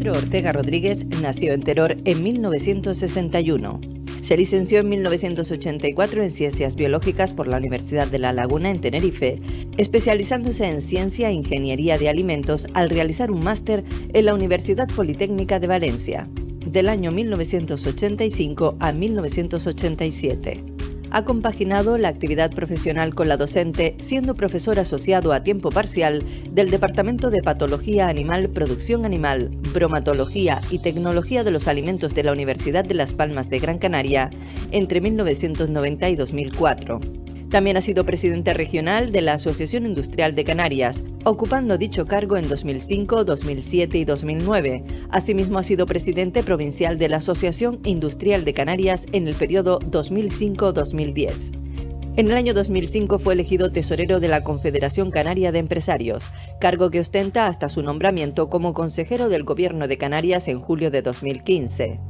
Pedro Ortega Rodríguez nació en Teror en 1961. Se licenció en 1984 en Ciencias Biológicas por la Universidad de La Laguna en Tenerife, especializándose en Ciencia e Ingeniería de Alimentos al realizar un máster en la Universidad Politécnica de Valencia, del año 1985 a 1987. Ha compaginado la actividad profesional con la docente, siendo profesor asociado a tiempo parcial del Departamento de Patología Animal, Producción Animal, Bromatología y Tecnología de los Alimentos de la Universidad de Las Palmas de Gran Canaria entre 1990 y 2004. También ha sido presidente regional de la Asociación Industrial de Canarias, ocupando dicho cargo en 2005, 2007 y 2009. Asimismo, ha sido presidente provincial de la Asociación Industrial de Canarias en el periodo 2005-2010. En el año 2005 fue elegido tesorero de la Confederación Canaria de Empresarios, cargo que ostenta hasta su nombramiento como consejero del Gobierno de Canarias en julio de 2015.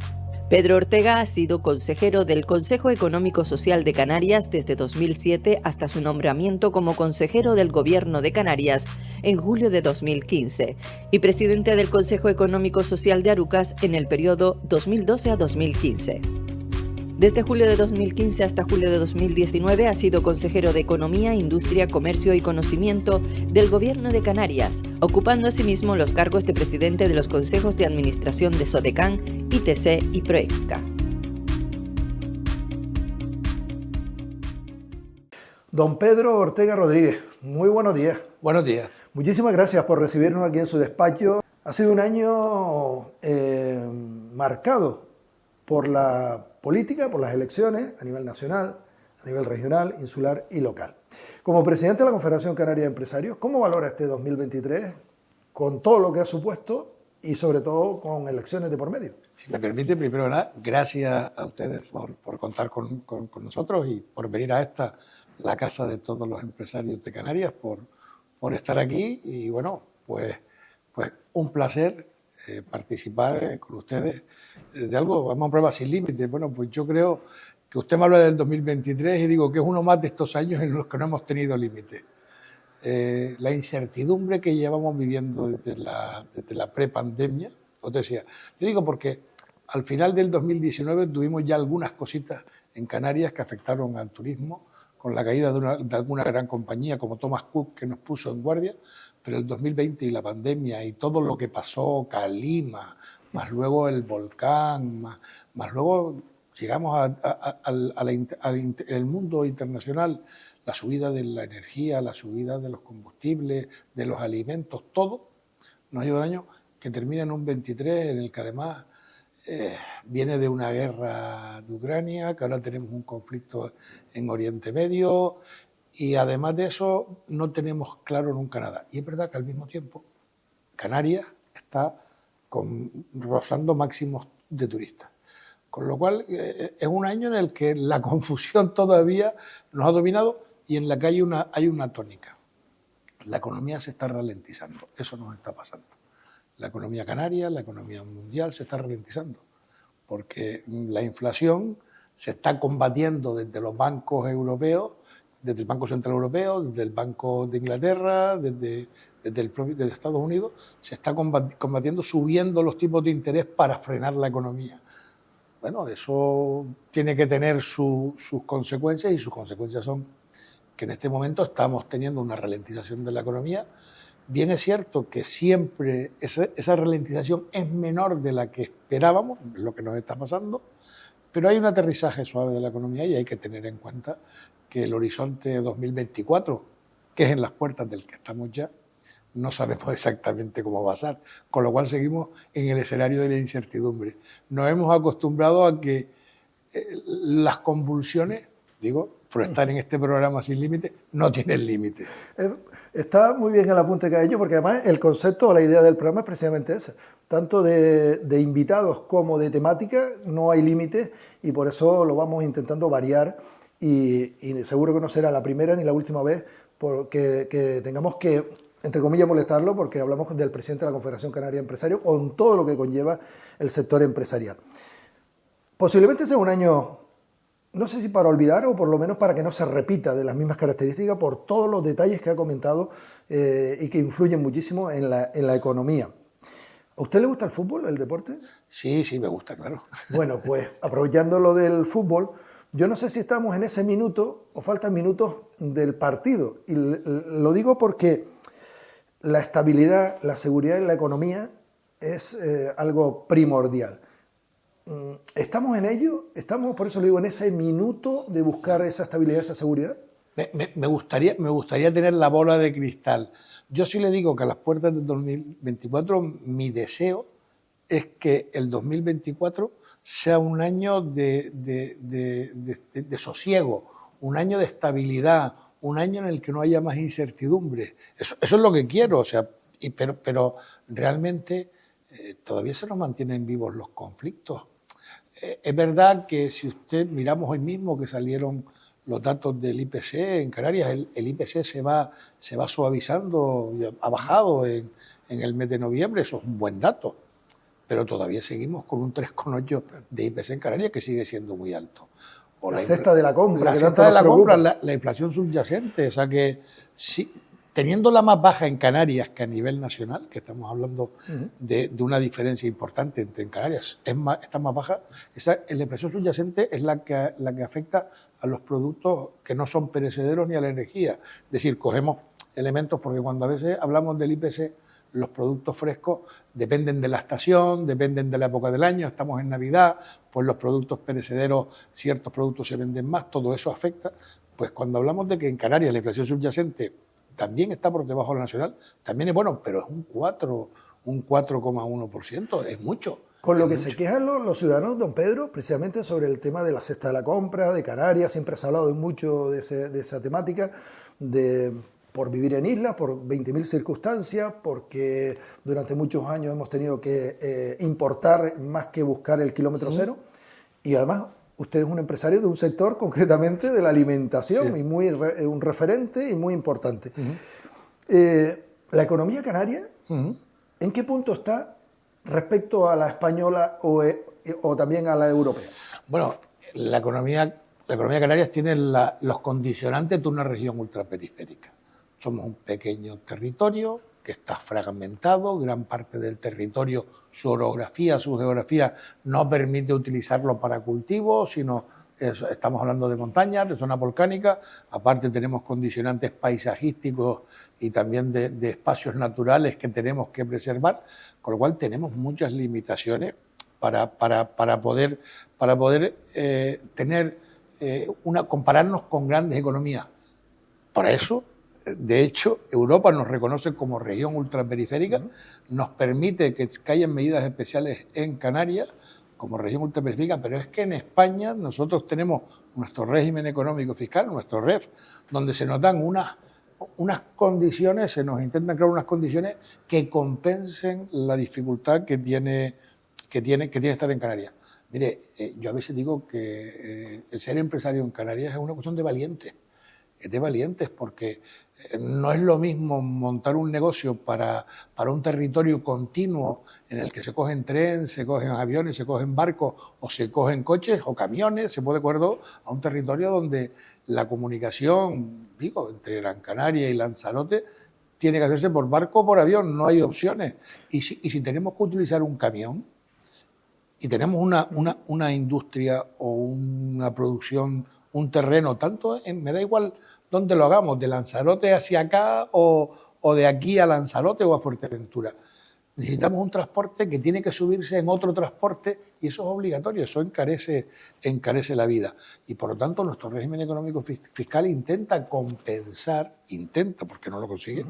Pedro Ortega ha sido consejero del Consejo Económico Social de Canarias desde 2007 hasta su nombramiento como consejero del Gobierno de Canarias en julio de 2015 y presidente del Consejo Económico Social de Arucas en el periodo 2012 a 2015. Desde julio de 2015 hasta julio de 2019 ha sido consejero de Economía, Industria, Comercio y Conocimiento del Gobierno de Canarias, ocupando asimismo los cargos de presidente de los consejos de administración de Sodecan, ITC y Proexca. Don Pedro Ortega Rodríguez, muy buenos días. Buenos días. Muchísimas gracias por recibirnos aquí en su despacho. Ha sido un año marcado por la política, por las elecciones a nivel nacional, a nivel regional, insular y local. Como presidente de la Confederación Canaria de Empresarios, ¿cómo valora este 2023 con todo lo que ha supuesto y sobre todo con elecciones de por medio? Si me permite, primero nada, gracias a ustedes por contar con nosotros y por venir a esta, la casa de todos los empresarios de Canarias, por estar aquí y bueno, pues un placer participar con ustedes de algo, vamos a una prueba sin límites. Bueno, pues yo creo que usted me habla del 2023 y digo que es uno más de estos años en los que no hemos tenido límites. La incertidumbre que llevamos viviendo desde la prepandemia, os decía, yo digo porque al final del 2019 tuvimos ya algunas cositas en Canarias que afectaron al turismo, con la caída de alguna gran compañía como Thomas Cook que nos puso en guardia, pero el 2020 y la pandemia y todo lo que pasó, Calima, más luego el volcán, más luego llegamos al mundo internacional, la subida de la energía, la subida de los combustibles, de los alimentos, todo nos lleva un año que termina en un 23 en el que además viene de una guerra de Ucrania, que ahora tenemos un conflicto en Oriente Medio y además de eso no tenemos claro nunca nada. Y es verdad que al mismo tiempo Canarias está rozando máximos de turistas. Con lo cual es un año en el que la confusión todavía nos ha dominado y en la que hay una tónica. La economía se está ralentizando, eso nos está pasando. La economía canaria, la economía mundial se está ralentizando porque la inflación se está combatiendo desde los bancos europeos, desde el Banco Central Europeo, desde el Banco de Inglaterra, desde Estados Unidos, se está combatiendo subiendo los tipos de interés para frenar la economía. Bueno, eso tiene que tener sus consecuencias y sus consecuencias son que en este momento estamos teniendo una ralentización de la economía. Bien es cierto que siempre esa ralentización es menor de la que esperábamos, lo que nos está pasando, pero hay un aterrizaje suave de la economía y hay que tener en cuenta que el horizonte 2024, que es en las puertas del que estamos ya, no sabemos exactamente cómo va a ser, con lo cual seguimos en el escenario de la incertidumbre. Nos hemos acostumbrado a que las convulsiones, digo, por estar en este programa sin límite, no tienen límite. Está muy bien el apunte que ha hecho, porque además el concepto o la idea del programa es precisamente esa. Tanto de invitados como de temática no hay límite y por eso lo vamos intentando variar y seguro que no será la primera ni la última vez que tengamos que, entre comillas, molestarlo porque hablamos del presidente de la Confederación Canaria de Empresarios con todo lo que conlleva el sector empresarial. Posiblemente sea un año, no sé si para olvidar o por lo menos para que no se repita de las mismas características por todos los detalles que ha comentado y que influyen muchísimo en la economía. ¿A usted le gusta el fútbol, el deporte? Sí, sí, me gusta, claro. Bueno, pues aprovechando lo del fútbol, yo no sé si estamos en ese minuto o faltan minutos del partido. Y lo digo porque la estabilidad, la seguridad en la economía es algo primordial. ¿Estamos en ello? ¿Estamos, por eso le digo, en ese minuto de buscar esa estabilidad, esa seguridad? Me gustaría tener la bola de cristal. Yo sí le digo que a las puertas del 2024 mi deseo es que el 2024 sea un año de sosiego, un año de estabilidad, un año en el que no haya más incertidumbre. Eso es lo que quiero, o sea, pero realmente todavía se nos mantienen vivos los conflictos. Es verdad que si usted miramos hoy mismo que salieron los datos del IPC en Canarias, el IPC se va suavizando, ha bajado en el mes de noviembre, eso es un buen dato, pero todavía seguimos con un 3,8 de IPC en Canarias que sigue siendo muy alto. O la cesta de la compra. La cesta de la compra, la inflación subyacente, o sea que sí, teniendo la más baja en Canarias que a nivel nacional, que estamos hablando de una diferencia importante entre en Canarias, está más baja, la inflación subyacente es la que afecta a los productos que no son perecederos ni a la energía. Es decir, cogemos elementos, porque cuando a veces hablamos del IPC, los productos frescos dependen de la estación, dependen de la época del año, estamos en Navidad, pues los productos perecederos, ciertos productos se venden más, todo eso afecta. Pues cuando hablamos de que en Canarias la inflación subyacente también está por debajo de la nacional, también es bueno, pero es un 4,1%, es mucho. Con lo que se quejan los ciudadanos, don Pedro, precisamente sobre el tema de la cesta de la compra, de Canarias, siempre se ha hablado mucho de esa temática, por vivir en islas, por 20.000 circunstancias, porque durante muchos años hemos tenido que importar más que buscar el kilómetro cero, y además usted es un empresario de un sector concretamente de la alimentación, y un referente y muy importante. La economía canaria, ¿en qué punto está respecto a la española o también a la europea? Bueno, la economía canaria tiene los condicionantes de una región ultraperiférica. Somos un pequeño territorio que está fragmentado, gran parte del territorio, su orografía, su geografía no permite utilizarlo para cultivos, sino estamos hablando de montañas, de zonas volcánicas, aparte tenemos condicionantes paisajísticos y también de espacios naturales que tenemos que preservar, con lo cual tenemos muchas limitaciones para poder compararnos con grandes economías. Por eso, de hecho, Europa nos reconoce como región ultraperiférica, nos permite que hayan medidas especiales en Canarias como región ultraperiférica, pero es que en España nosotros tenemos nuestro régimen económico fiscal, nuestro REF, donde se nos dan unas condiciones, se nos intentan crear unas condiciones que compensen la dificultad que tiene estar en Canarias. Mire, yo a veces digo que el ser empresario en Canarias es una cuestión de valientes. Es de valientes porque no es lo mismo montar un negocio para un territorio continuo en el que se cogen trenes, se cogen aviones, se cogen barcos o se cogen coches o camiones, se puede acuerdo a un territorio donde la comunicación, entre Gran Canaria y Lanzarote tiene que hacerse por barco o por avión, no hay opciones. Y si tenemos que utilizar un camión y tenemos una industria o una producción, un terreno, me da igual dónde lo hagamos, de Lanzarote hacia acá o de aquí a Lanzarote o a Fuerteventura. Necesitamos un transporte que tiene que subirse en otro transporte y eso es obligatorio, eso encarece la vida. Y por lo tanto nuestro régimen económico fiscal intenta porque no lo consigue,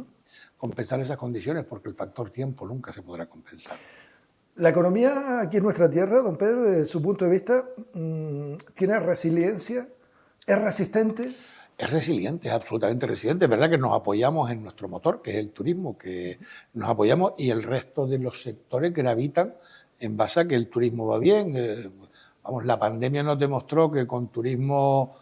compensar esas condiciones porque el factor tiempo nunca se podrá compensar. La economía aquí en nuestra tierra, don Pedro, desde su punto de vista, ¿tiene resiliencia? ¿Es resistente? Es resiliente, es absolutamente resiliente. Es verdad que nos apoyamos en nuestro motor, que es el turismo, que nos apoyamos y el resto de los sectores gravitan en base a que el turismo va bien. La pandemia nos demostró que con turismo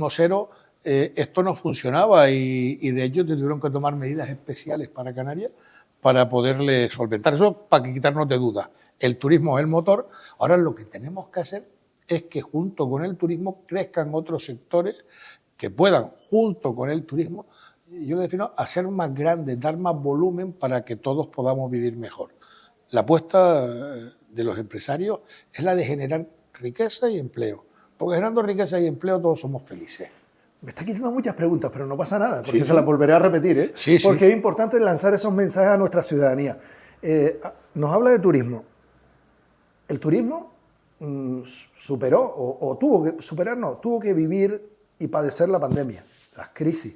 cero esto no funcionaba y de hecho tuvieron que tomar medidas especiales para Canarias para poderle solventar. Eso para quitarnos de dudas. El turismo es el motor. Ahora lo que tenemos que hacer es que junto con el turismo crezcan otros sectores que puedan, junto con el turismo, yo lo defino, hacer más grande, dar más volumen para que todos podamos vivir mejor. la apuesta de los empresarios es la de generar riqueza y empleo. Porque generando riqueza y empleo todos somos felices. Me está quitando muchas preguntas, pero no pasa nada, porque Sí, se sí. las volveré a repetir, ¿eh? Sí, sí, porque sí. es importante lanzar esos mensajes a nuestra ciudadanía. Nos habla de turismo. El turismo superó, o tuvo que superar, no, tuvo que vivir y padecer la pandemia, las crisis.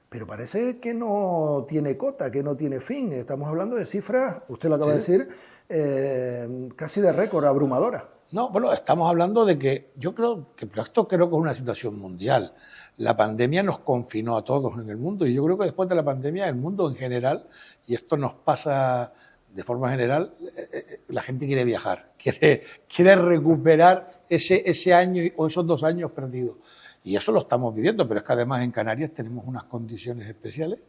Pero parece que no tiene cota, que no tiene fin. Estamos hablando de cifras, usted lo acaba de decir, casi de récord, abrumadoras. No, bueno, estamos hablando de que yo creo que, pero esto creo que es una situación mundial. La pandemia nos confinó a todos en el mundo y yo creo que después de la pandemia el mundo en general, y esto nos pasa de forma general, la gente quiere viajar, quiere recuperar ese año o esos 2 años perdidos. Y eso lo estamos viviendo, pero es que además en Canarias tenemos unas condiciones especiales,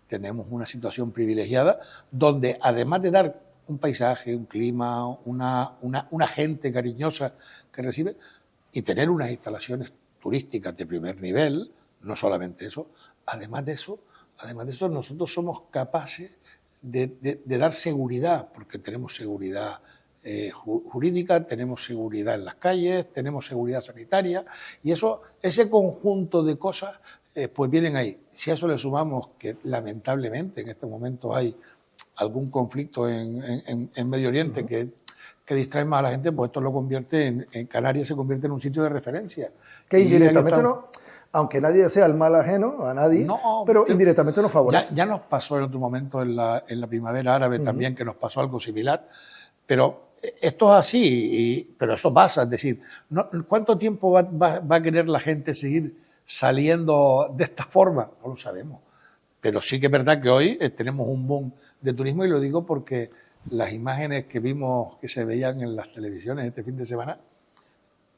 tenemos una situación privilegiada, donde además de dar un paisaje, un clima, una gente cariñosa que recibe, y tener unas instalaciones turísticas de primer nivel, no solamente eso, además de eso nosotros somos capaces de dar seguridad, porque tenemos seguridad jurídica, tenemos seguridad en las calles, tenemos seguridad sanitaria, y ese conjunto de cosas pues vienen ahí. Si a eso le sumamos que lamentablemente en este momento hay algún conflicto en Medio Oriente que distrae más a la gente, pues esto lo convierte en Canarias se convierte en un sitio de referencia. Que indirectamente no, aunque nadie sea el mal ajeno, a nadie, no, pero indirectamente nos favorece. Ya nos pasó en otro momento en la primavera árabe también, que nos pasó algo similar, pero esto es así, pero eso pasa, es decir, ¿cuánto tiempo va a querer la gente seguir saliendo de esta forma? No lo sabemos. Pero sí que es verdad que hoy tenemos un boom de turismo y lo digo porque las imágenes que vimos, que se veían en las televisiones este fin de semana,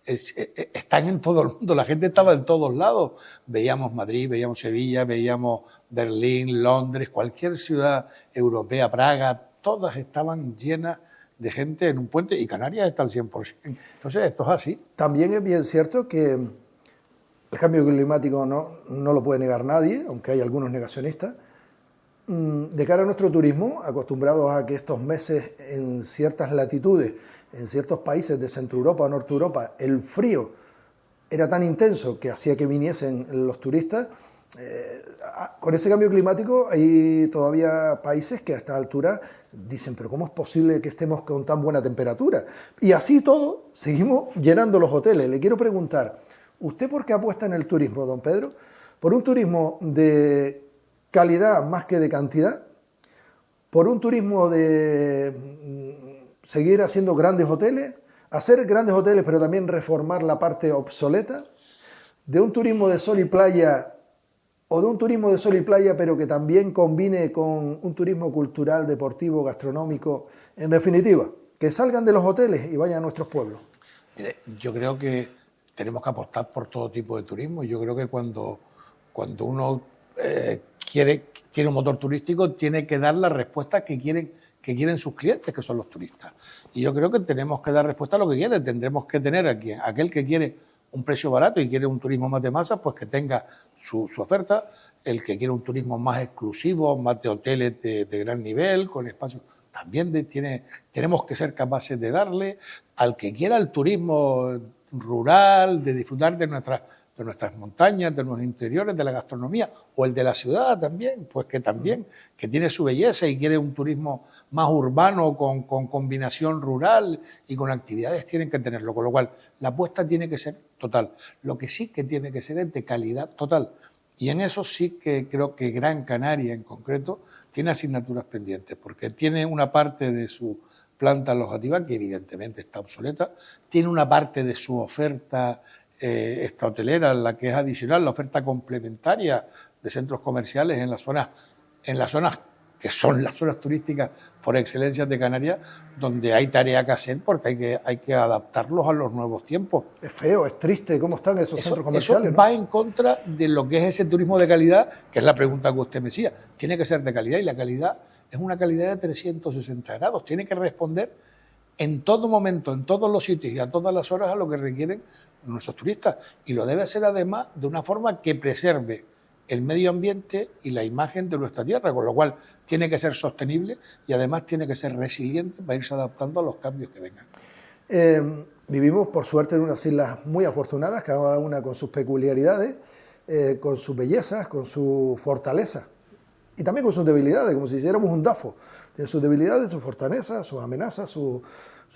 están en todo el mundo. La gente estaba en todos lados. Veíamos Madrid, veíamos Sevilla, veíamos Berlín, Londres, cualquier ciudad europea, Praga, todas estaban llenas de gente en un puente y Canarias está al 100%. Entonces esto es así. También es bien cierto que el cambio climático no lo puede negar nadie, aunque hay algunos negacionistas. De cara a nuestro turismo, acostumbrados a que estos meses en ciertas latitudes, en ciertos países de Centro Europa o Norte Europa, el frío era tan intenso que hacía que viniesen los turistas, con ese cambio climático hay todavía países que a esta altura dicen, pero ¿cómo es posible que estemos con tan buena temperatura? Y así todo, seguimos llenando los hoteles. Le quiero preguntar, ¿usted por qué apuesta en el turismo, don Pedro? ¿Por un turismo de calidad más que de cantidad? ¿Por un turismo de seguir haciendo grandes hoteles? ¿Hacer grandes hoteles pero también reformar la parte obsoleta? ¿De un turismo de sol y playa o de un turismo de sol y playa pero que también combine con un turismo cultural, deportivo, gastronómico? En definitiva, que salgan de los hoteles y vayan a nuestros pueblos. Mire, yo creo que tenemos que apostar por todo tipo de turismo. Yo creo que cuando uno tiene un motor turístico, tiene que dar la respuesta que quieren sus clientes, que son los turistas. Y yo creo que tenemos que dar respuesta a lo que quieren. Tendremos que tener aquel que quiere un precio barato y quiere un turismo más de masa, pues que tenga su oferta. El que quiere un turismo más exclusivo, más de hoteles de gran nivel, con espacios, también tenemos que ser capaces de darle. Al que quiera el turismo rural, de disfrutar de nuestras montañas, de los interiores, de la gastronomía, o el de la ciudad también, pues que tiene su belleza y quiere un turismo más urbano con combinación rural y con actividades, tienen que tenerlo, con lo cual la apuesta tiene que ser total. Lo que sí que tiene que ser es de calidad total. Y en eso sí que creo que Gran Canaria en concreto tiene asignaturas pendientes, porque tiene una parte de su planta alojativa que evidentemente está obsoleta, tiene una parte de su oferta extrahotelera, la que es adicional, la oferta complementaria de centros comerciales en las zonas que son las zonas turísticas por excelencia de Canarias, donde hay tarea que hacer porque hay que adaptarlos a los nuevos tiempos. Es feo, es triste, ¿cómo están esos centros comerciales? Eso va en contra de lo que es ese turismo de calidad, que es la pregunta que usted me hacía. Tiene que ser de calidad y la calidad es una calidad de 360 grados. Tiene que responder en todo momento, en todos los sitios y a todas las horas a lo que requieren nuestros turistas. Y lo debe hacer además de una forma que preserve el medio ambiente y la imagen de nuestra tierra, con lo cual tiene que ser sostenible y además tiene que ser resiliente para irse adaptando a los cambios que vengan. Vivimos, por suerte, en unas islas muy afortunadas, cada una con sus peculiaridades, con sus bellezas, con su fortaleza y también con sus debilidades, como si hiciéramos un DAFO. Tiene sus debilidades, sus fortalezas, sus amenazas, sus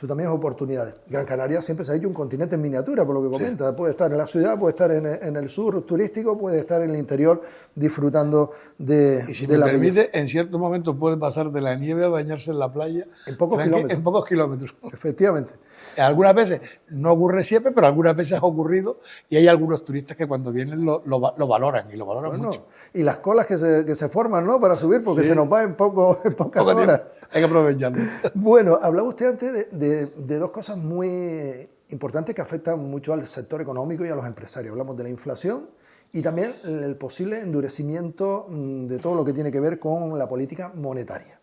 también oportunidades. Gran Canaria siempre se ha hecho un continente en miniatura, por lo que comenta. Sí. Puede estar en la ciudad, puede estar en el sur turístico, puede estar en el interior disfrutando de y si de me permite, belleza. En ciertos momentos puede pasar de la nieve a bañarse en la playa. En pocos kilómetros. En pocos kilómetros. Efectivamente. Algunas veces, no ocurre siempre, pero algunas veces ha ocurrido y hay algunos turistas que cuando vienen lo valoran y lo valoran mucho. Y las colas que se forman, ¿no?, para subir, porque se nos va en pocas horas. Hay que aprovecharlo. Bueno, hablaba usted antes de dos cosas muy importantes que afectan mucho al sector económico y a los empresarios. Hablamos de la inflación y también el posible endurecimiento de todo lo que tiene que ver con la política monetaria.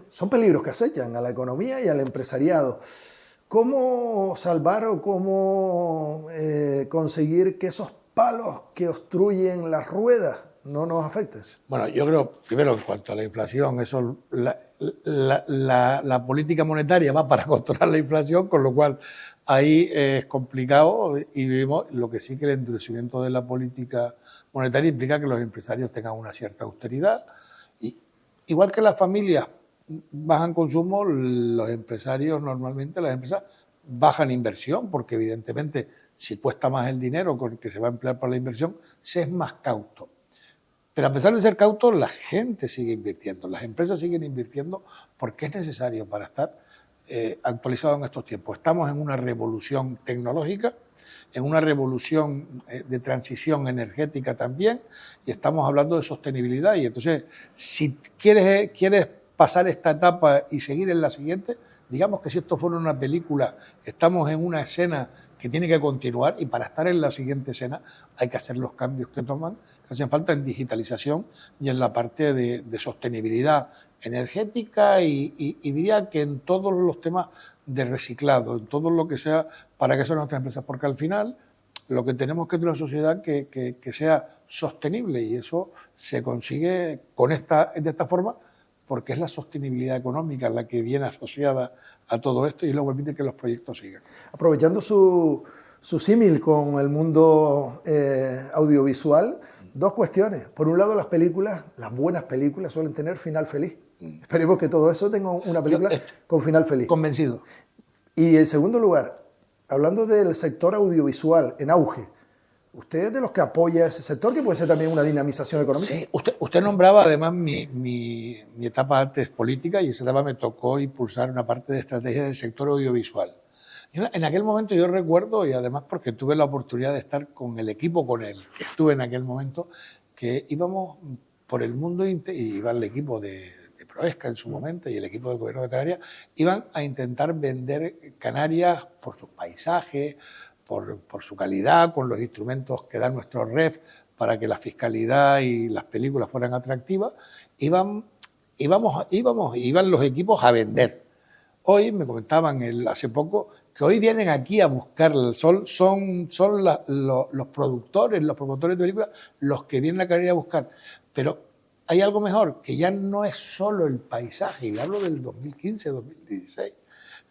Son peligros que acechan a la economía y al empresariado. ¿Cómo salvar o cómo conseguir que esos palos que obstruyen las ruedas no nos afecten? Bueno, yo creo, primero, en cuanto a la inflación, eso, la política monetaria va para controlar la inflación, con lo cual ahí es complicado y vemos lo que sí que el endurecimiento de la política monetaria implica que los empresarios tengan una cierta austeridad. Igual que las familias bajan consumo, los empresarios normalmente, las empresas bajan inversión, porque evidentemente si cuesta más el dinero con el que se va a emplear para la inversión, se es más cauto. Pero a pesar de ser cauto, la gente sigue invirtiendo, las empresas siguen invirtiendo porque es necesario para estar actualizado en estos tiempos. Estamos en una revolución tecnológica, en una revolución de transición energética también, y estamos hablando de sostenibilidad. Y entonces, si quieres pasar esta etapa y seguir en la siguiente, digamos que si esto fuera una película, estamos en una escena que tiene que continuar y para estar en la siguiente escena hay que hacer los cambios que hacen falta en digitalización y en la parte de sostenibilidad energética y diría que en todos los temas de reciclado, en todo lo que sea para que sean nuestras empresas, porque al final lo que tenemos que tener una sociedad que sea sostenible y eso se consigue de esta forma porque es la sostenibilidad económica la que viene asociada a todo esto y luego permite que los proyectos sigan. Aprovechando su símil con el mundo audiovisual, dos cuestiones. Por un lado, las buenas películas suelen tener final feliz. Esperemos que todo eso tenga una película con final feliz. Convencido. Y en segundo lugar, hablando del sector audiovisual en auge, ¿usted es de los que apoya ese sector, que puede ser también una dinamización económica? Sí, usted nombraba además mi etapa antes política y esa etapa me tocó impulsar una parte de estrategia del sector audiovisual. En aquel momento yo recuerdo, y además porque tuve la oportunidad de estar con el equipo con el que estuve en aquel momento, que íbamos por el mundo y iba el equipo de Proesca en su momento y el equipo del Gobierno de Canarias, iban a intentar vender Canarias por sus paisajes, por su calidad, con los instrumentos que dan nuestros REF para que la fiscalidad y las películas fueran atractivas, iban los equipos a vender. Hoy, me comentaban hace poco, que hoy vienen aquí a buscar el sol, son los productores, los promotores de películas, los que vienen a Canarias a buscar. Pero hay algo mejor, que ya no es solo el paisaje, y le hablo del 2015, 2016,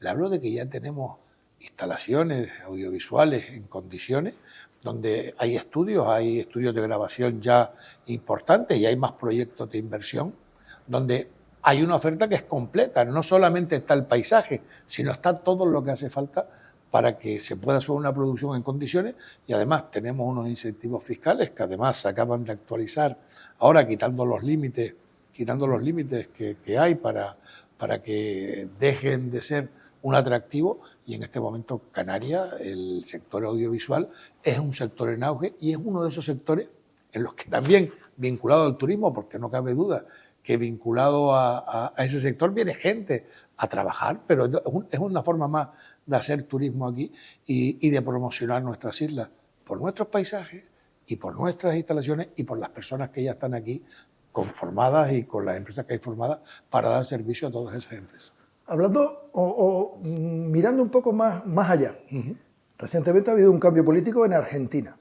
le hablo de que ya tenemos instalaciones audiovisuales en condiciones donde hay estudios de grabación ya importantes y hay más proyectos de inversión donde hay una oferta que es completa, no solamente está el paisaje, sino está todo lo que hace falta para que se pueda hacer una producción en condiciones y además tenemos unos incentivos fiscales que además se acaban de actualizar ahora quitando los límites que hay para que dejen de ser un atractivo y en este momento Canarias, el sector audiovisual, es un sector en auge y es uno de esos sectores en los que también, vinculado al turismo, porque no cabe duda que vinculado a ese sector viene gente a trabajar, pero es una forma más de hacer turismo aquí y de promocionar nuestras islas por nuestros paisajes y por nuestras instalaciones y por las personas que ya están aquí conformadas y con las empresas que hay formadas para dar servicio a todas esas empresas. Hablando mirando un poco más allá, recientemente ha habido un cambio político en Argentina.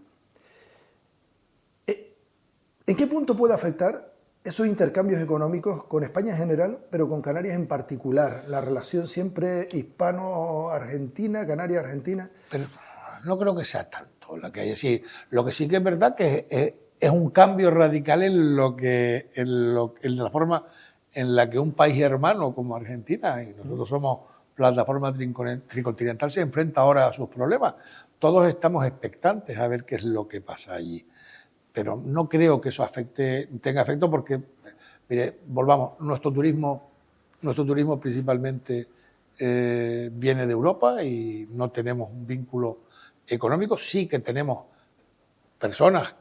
¿En qué punto puede afectar esos intercambios económicos con España en general, pero con Canarias en particular? La relación siempre hispano-argentina, Canarias-Argentina. Pero no creo que sea tanto la que hay. Es decir, lo que sí que es verdad que es un cambio radical en la forma en la que un país hermano como Argentina, y nosotros somos plataforma tricontinental, se enfrenta ahora a sus problemas. Todos estamos expectantes a ver qué es lo que pasa allí. Pero no creo que eso tenga efecto porque, mire, volvamos, nuestro turismo principalmente viene de Europa y no tenemos un vínculo económico. Sí que tenemos personas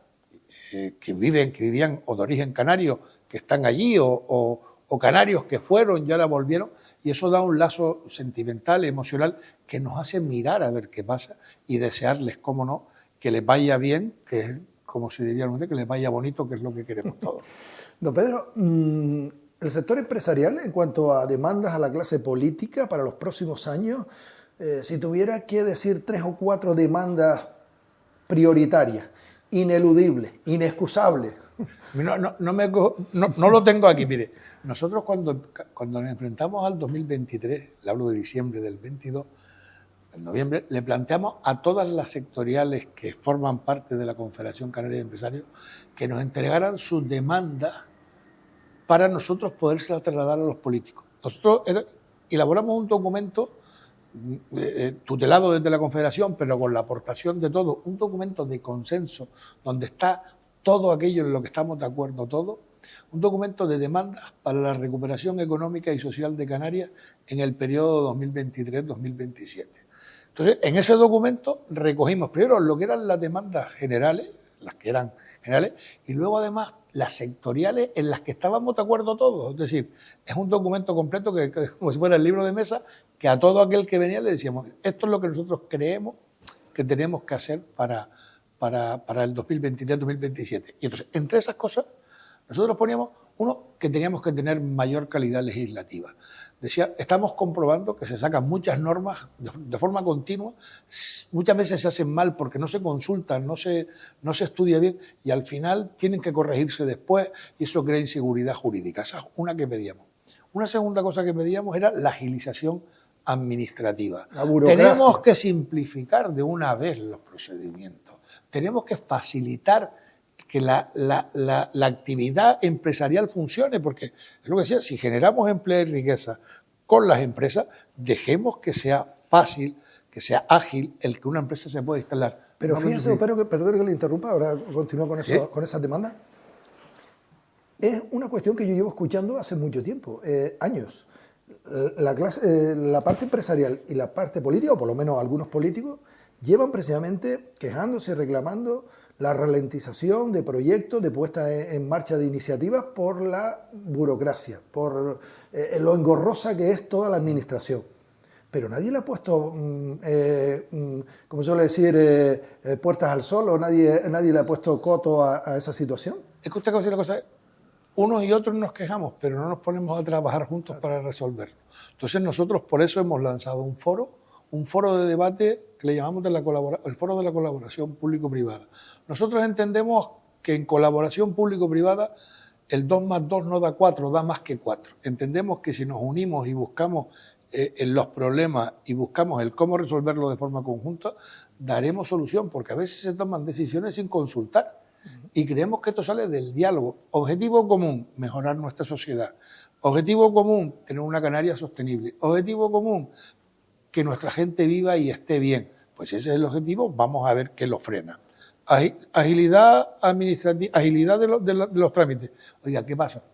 que vivían o de origen canario, que están allí, o canarios que fueron y ahora volvieron, y eso da un lazo sentimental, emocional, que nos hace mirar a ver qué pasa y desearles, cómo no, que les vaya bien, que es, como se diría, que les vaya bonito, que es lo que queremos todos. Don Pedro, el sector empresarial, en cuanto a demandas a la clase política para los próximos años, si tuviera que decir 3 o 4 demandas prioritarias, ineludibles, inexcusables. No lo tengo aquí, mire. Nosotros cuando nos enfrentamos al 2023, le hablo de diciembre del 22, en noviembre, le planteamos a todas las sectoriales que forman parte de la Confederación Canaria de Empresarios que nos entregaran sus demandas para nosotros podérselas trasladar a los políticos. Nosotros elaboramos un documento tutelado desde la Confederación, pero con la aportación de todos, un documento de consenso donde está todo aquello en lo que estamos de acuerdo todos, un documento de demandas para la recuperación económica y social de Canarias en el periodo 2023-2027. Entonces, en ese documento recogimos primero lo que eran las demandas generales, las que eran generales, y luego además las sectoriales en las que estábamos de acuerdo todos. Es decir, es un documento completo que es como si fuera el libro de mesa, que a todo aquel que venía le decíamos, esto es lo que nosotros creemos que tenemos que hacer para el 2023-2027. Y entonces, entre esas cosas, nosotros poníamos, uno, que teníamos que tener mayor calidad legislativa. Decía, estamos comprobando que se sacan muchas normas de forma continua, muchas veces se hacen mal porque no se consultan, no se estudia bien y al final tienen que corregirse después y eso crea inseguridad jurídica. Esa es una que pedíamos. Una segunda cosa que pedíamos era la agilización administrativa. La burocracia. Tenemos que simplificar de una vez los procedimientos. Tenemos que facilitar que la actividad empresarial funcione, porque es lo que decía, si generamos empleo y riqueza con las empresas, dejemos que sea fácil, que sea ágil el que una empresa se pueda instalar. Pero no fíjese, perdón que le interrumpa, ahora continúo con eso, ¿sí? Con esas demandas. Es una cuestión que yo llevo escuchando hace mucho tiempo, años. La parte empresarial y la parte política, o por lo menos algunos políticos, llevan precisamente quejándose y reclamando la ralentización de proyectos, de puesta en marcha de iniciativas por la burocracia, por lo engorrosa que es toda la administración. Pero nadie le ha puesto, como suele decir, puertas al sol, o nadie le ha puesto coto a esa situación. Es que usted conoce una cosa, unos y otros nos quejamos, pero no nos ponemos a trabajar juntos para resolverlo. Entonces nosotros por eso hemos lanzado un foro de debate que le llamamos el Foro de la Colaboración Público-Privada. Nosotros entendemos que en colaboración público-privada el 2 más 2 no da 4, da más que 4. Entendemos que si nos unimos y buscamos los problemas y buscamos el cómo resolverlo de forma conjunta, daremos solución, porque a veces se toman decisiones sin consultar. Y creemos que esto sale del diálogo. Objetivo común, mejorar nuestra sociedad. Objetivo común, tener una Canarias sostenible. Objetivo común, que nuestra gente viva y esté bien. Pues ese es el objetivo, vamos a ver qué lo frena. Agilidad administrativa, agilidad de los trámites. Oiga, ¿qué pasa?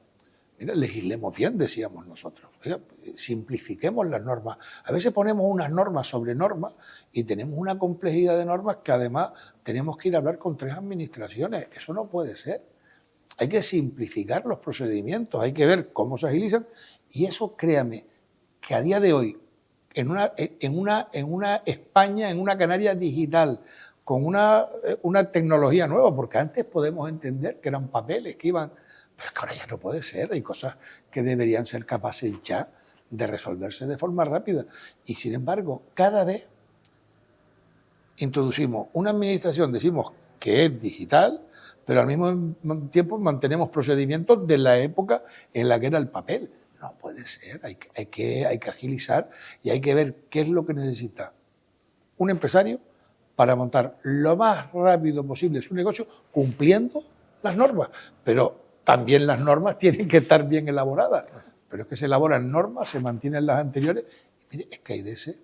Mira, legislemos bien, decíamos nosotros. Oiga, simplifiquemos las normas. A veces ponemos unas normas sobre normas y tenemos una complejidad de normas que además tenemos que ir a hablar con 3 administraciones. Eso no puede ser. Hay que simplificar los procedimientos, hay que ver cómo se agilizan y eso, créame, que a día de hoy, en una España, en una Canarias digital, con una tecnología nueva, porque antes podemos entender que eran papeles que iban, pero es que ahora ya no puede ser, hay cosas que deberían ser capaces ya de resolverse de forma rápida. Y sin embargo, cada vez introducimos una administración, decimos que es digital, pero al mismo tiempo mantenemos procedimientos de la época en la que era el papel. No puede ser, hay que agilizar y hay que ver qué es lo que necesita un empresario para montar lo más rápido posible su negocio cumpliendo las normas. Pero también las normas tienen que estar bien elaboradas. Pero es que se elaboran normas, se mantienen las anteriores. Y mire, es que hay veces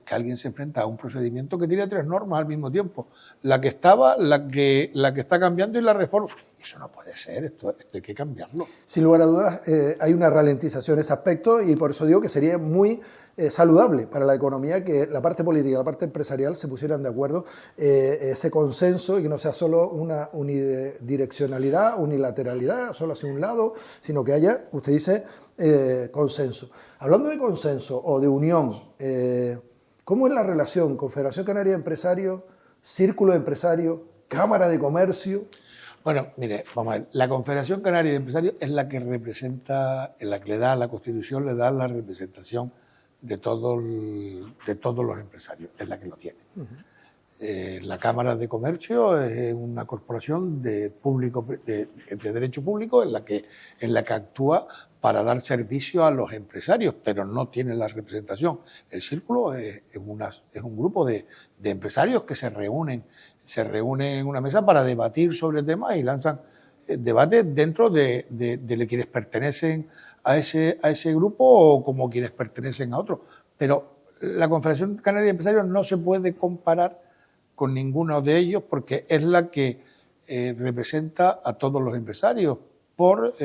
que alguien se enfrenta a un procedimiento que tiene 3 normas al mismo tiempo. La que estaba, la que está cambiando y la reforma. Eso no puede ser, esto hay que cambiarlo. Sin lugar a dudas, hay una ralentización en ese aspecto y por eso digo que sería muy saludable para la economía que la parte política y la parte empresarial se pusieran de acuerdo, ese consenso y que no sea solo una unidireccionalidad, unilateralidad, solo hacia un lado, sino que haya, usted dice, consenso. Hablando de consenso o de unión, ¿cómo es la relación Confederación Canaria de Empresarios, Círculo de Empresarios, Cámara de Comercio? Bueno, mire, vamos a ver, la Confederación Canaria de Empresarios es la que representa, en la que le da la Constitución, le da la representación de todos los empresarios, es la que lo tiene. La Cámara de Comercio es una corporación de derecho público en la que actúa para dar servicio a los empresarios, pero no tiene la representación. El Círculo es un grupo de empresarios que se reúnen en una mesa para debatir sobre temas y lanzan debates dentro de quienes pertenecen a ese grupo o como quienes pertenecen a otro. Pero la Confederación Canaria de Empresarios no se puede comparar con ninguno de ellos porque es la que representa a todos los empresarios por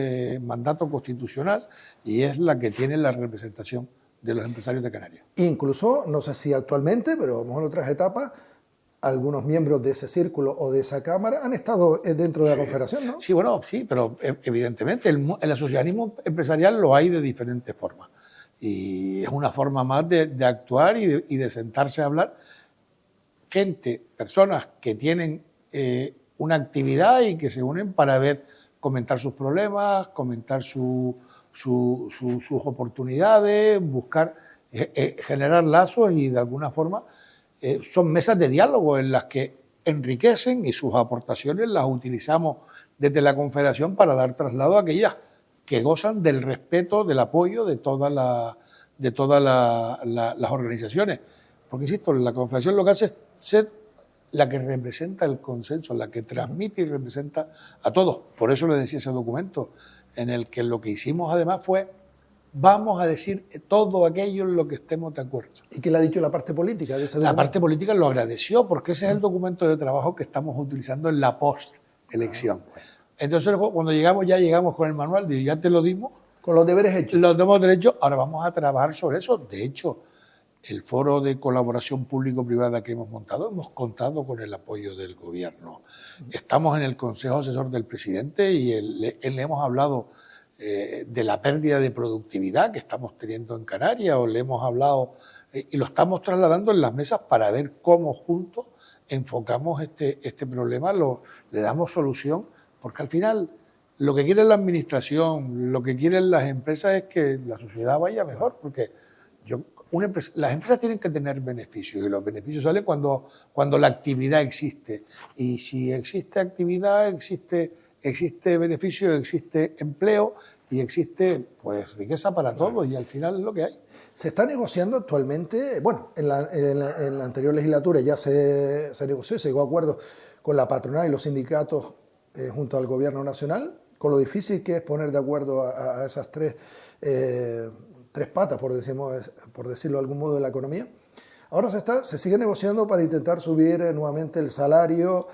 mandato constitucional y es la que tiene la representación de los empresarios de Canarias. Incluso, no sé si actualmente, pero a lo mejor en otras etapas, algunos miembros de ese círculo o de esa cámara han estado dentro de la Confederación, ¿no? Sí, bueno, sí, pero evidentemente el asociacionismo empresarial lo hay de diferentes formas. Y es una forma más de actuar y de sentarse a hablar. Personas que tienen una actividad y que se unen para comentar sus problemas, comentar sus oportunidades, buscar generar lazos y de alguna forma son mesas de diálogo en las que enriquecen y sus aportaciones las utilizamos desde la Confederación para dar traslado a aquellas que gozan del respeto, del apoyo de todas las organizaciones. Porque, insisto, la Confederación lo que hace es ser la que representa el consenso, la que transmite y representa a todos. Por eso le decía ese documento, en el que lo que hicimos además fue vamos a decir todo aquello en lo que estemos de acuerdo. ¿Y qué le ha dicho la parte política de ese documento? La parte política lo agradeció porque ese es el documento de trabajo que estamos utilizando en la post-elección. Entonces, cuando llegamos con el manual, digo, ya te lo dimos. Con los deberes hechos. Los deberes derechos, ahora vamos a trabajar sobre eso. De hecho, el foro de colaboración público-privada que hemos montado, hemos contado con el apoyo del gobierno. Estamos en el Consejo Asesor del Presidente y le hemos hablado de la pérdida de productividad que estamos teniendo en Canarias, o le hemos hablado y lo estamos trasladando en las mesas para ver cómo juntos enfocamos este problema, le damos solución, porque al final lo que quiere la administración, lo que quieren las empresas es que la sociedad vaya mejor, porque las empresas tienen que tener beneficios y los beneficios salen cuando la actividad existe, y si existe actividad, existe beneficio, existe empleo y existe pues riqueza para todos, y al final es lo que hay. Se está negociando actualmente, bueno, en la anterior legislatura ya se negoció y se llegó a acuerdo con la patronal y los sindicatos junto al gobierno nacional, con lo difícil que es poner de acuerdo a esas tres patas, por decirlo de algún modo, de la economía. Ahora se sigue negociando para intentar subir nuevamente el salario,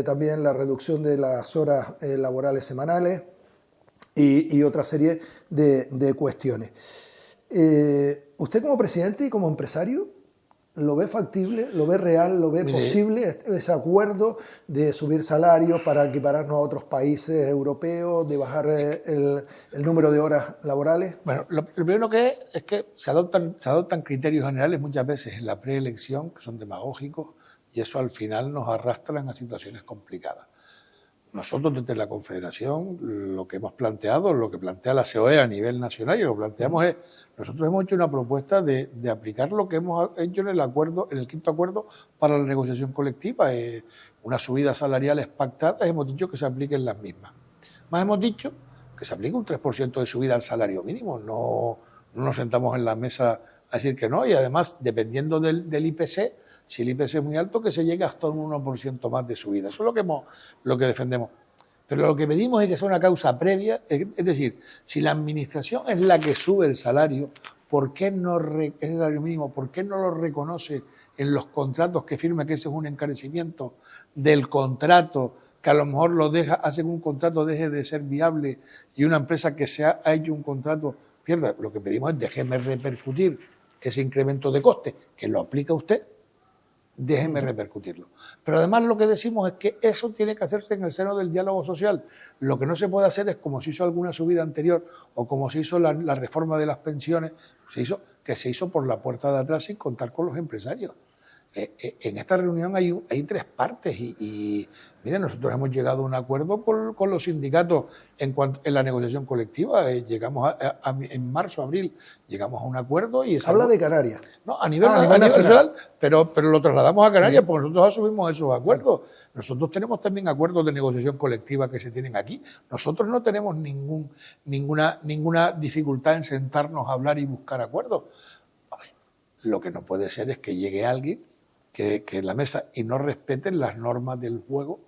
también la reducción de las horas laborales semanales y otra serie de cuestiones. ¿Usted como presidente y como empresario lo ve factible, lo ve real, lo ve posible ese acuerdo de subir salarios para equipararnos a otros países europeos, de bajar el número de horas laborales? Bueno, lo primero que es que se adoptan criterios generales muchas veces en la preelección que son demagógicos y eso al final nos arrastran a situaciones complicadas. nosotros desde la Confederación lo que hemos planteado, lo que plantea la COE a nivel nacional y lo que planteamos es, nosotros hemos hecho una propuesta de aplicar lo que hemos hecho en el acuerdo, en el quinto acuerdo para la negociación colectiva, unas subidas salariales pactadas, hemos dicho que se apliquen las mismas. Más hemos dicho que se aplique un 3% de subida al salario mínimo, no nos sentamos en la mesa a decir que no, y además, dependiendo del IPC, si el IPC es muy alto, que se llegue hasta un 1% más de subida. Eso es lo que defendemos. Pero lo que pedimos es que sea una causa previa, es decir, si la administración es la que sube el salario, ¿por qué no el salario mínimo? ¿Por qué no lo reconoce en los contratos que firma que ese es un encarecimiento del contrato, que a lo mejor hace que un contrato deje de ser viable y una empresa que ha hecho un contrato pierda? Lo que pedimos es déjeme repercutir ese incremento de coste, que lo aplica usted, déjeme repercutirlo. Pero además lo que decimos es que eso tiene que hacerse en el seno del diálogo social. Lo que no se puede hacer es como se hizo alguna subida anterior o como se hizo la reforma de las pensiones, que se hizo por la puerta de atrás sin contar con los empresarios. En esta reunión hay tres partes y miren, nosotros hemos llegado a un acuerdo con los sindicatos en la negociación colectiva. Llegamos en marzo, abril, llegamos a un acuerdo y... Habla de Canarias. No, a nivel nacional, pero lo trasladamos a Canarias porque nosotros asumimos esos acuerdos. Nosotros tenemos también acuerdos de negociación colectiva que se tienen aquí. Nosotros no tenemos ninguna dificultad en sentarnos a hablar y buscar acuerdos. A ver, lo que no puede ser es que llegue alguien que en la mesa y no respeten las normas del juego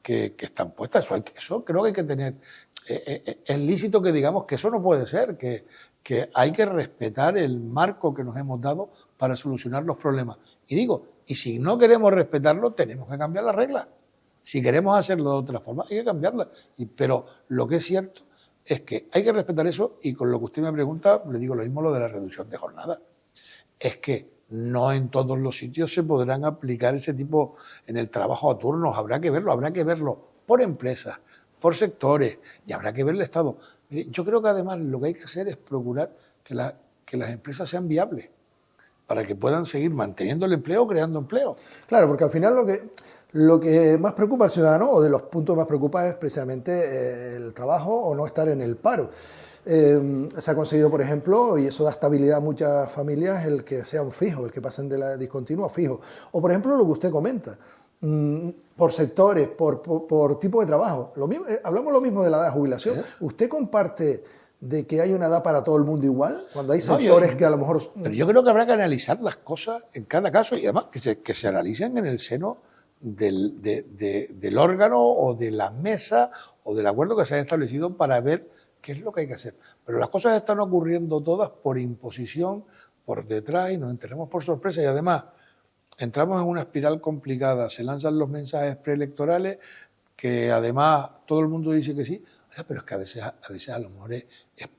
que están puestas. Eso creo que hay que tener. Es lícito que digamos que eso no puede ser, que hay que respetar el marco que nos hemos dado para solucionar los problemas. Y digo, y si no queremos respetarlo, tenemos que cambiar las reglas. Si queremos hacerlo de otra forma, hay que cambiarlas. Pero lo que es cierto es que hay que respetar eso, y con lo que usted me pregunta, le digo lo mismo, lo de la reducción de jornada. Es que no en todos los sitios se podrán aplicar ese tipo en el trabajo a turnos. Habrá que verlo por empresas, por sectores, y habrá que ver el Estado. Mire, yo creo que además lo que hay que hacer es procurar que las empresas sean viables para que puedan seguir manteniendo el empleo o creando empleo. Claro, porque al final lo que más preocupa al ciudadano, o de los puntos más preocupa, es precisamente el trabajo o no estar en el paro. Se ha conseguido, por ejemplo, y eso da estabilidad a muchas familias, el que sean fijos, el que pasen de la discontinua a fijo. O, por ejemplo, lo que usted comenta, por sectores, por tipo de trabajo. Hablamos lo mismo de la edad de jubilación. ¿Sí? ¿Usted comparte de que hay una edad para todo el mundo igual? Cuando hay sectores que a lo mejor... Pero yo creo que habrá que analizar las cosas en cada caso, y además que se analicen en el seno del órgano o de la mesa o del acuerdo que se haya establecido para ver qué es lo que hay que hacer. Pero las cosas están ocurriendo todas por imposición, por detrás, y nos enteramos por sorpresa. Y además, entramos en una espiral complicada. Se lanzan los mensajes preelectorales, que además todo el mundo dice que sí. O sea, pero es que a veces a lo mejor es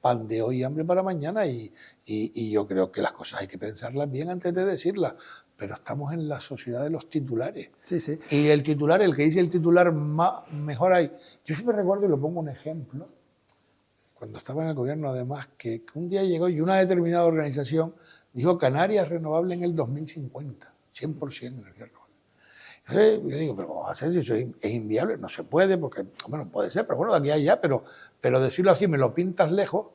pan de hoy y hambre para mañana. Y yo creo que las cosas hay que pensarlas bien antes de decirlas. Pero estamos en la sociedad de los titulares. Sí, sí. Y el que dice el titular mejor hay. Yo siempre recuerdo, y lo pongo un ejemplo, cuando estaba en el gobierno, además, que un día llegó y una determinada organización dijo Canarias renovable en el 2050, 100% energía renovable. Entonces, yo digo, pero ¿cómo va a ser si eso es inviable? No se puede, porque, bueno, puede ser, pero bueno, de aquí a allá, pero decirlo así, me lo pintas lejos,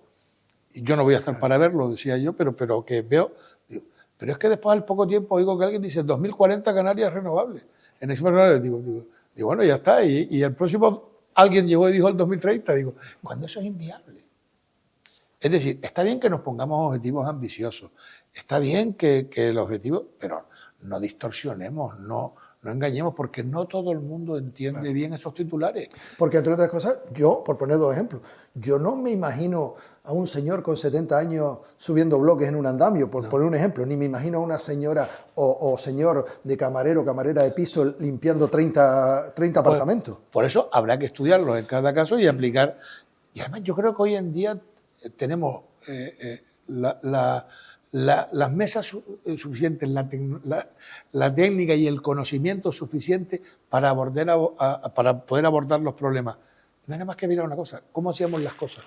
y yo no voy a estar para verlo, decía yo, pero que veo, digo, pero es que después al poco tiempo oigo que alguien dice 2040 Canarias renovable, energía renovable, digo, bueno, ya está, y el próximo alguien llegó y dijo el 2030, digo, cuando eso es inviable. Es decir, está bien que nos pongamos objetivos ambiciosos, está bien que el objetivo, pero no distorsionemos, no engañemos, porque no todo el mundo entiende bien esos titulares. Porque, entre otras cosas, yo, por poner dos ejemplos, yo no me imagino a un señor con 70 años subiendo bloques en un andamio, por poner un ejemplo, ni me imagino a una señora o señor de camarero o camarera de piso limpiando 30 apartamentos. Por eso habrá que estudiarlo en cada caso y aplicar. Y además yo creo que hoy en día tenemos las mesas suficientes, la técnica y el conocimiento suficiente para poder abordar los problemas. No hay nada más que mirar una cosa, cómo hacíamos las cosas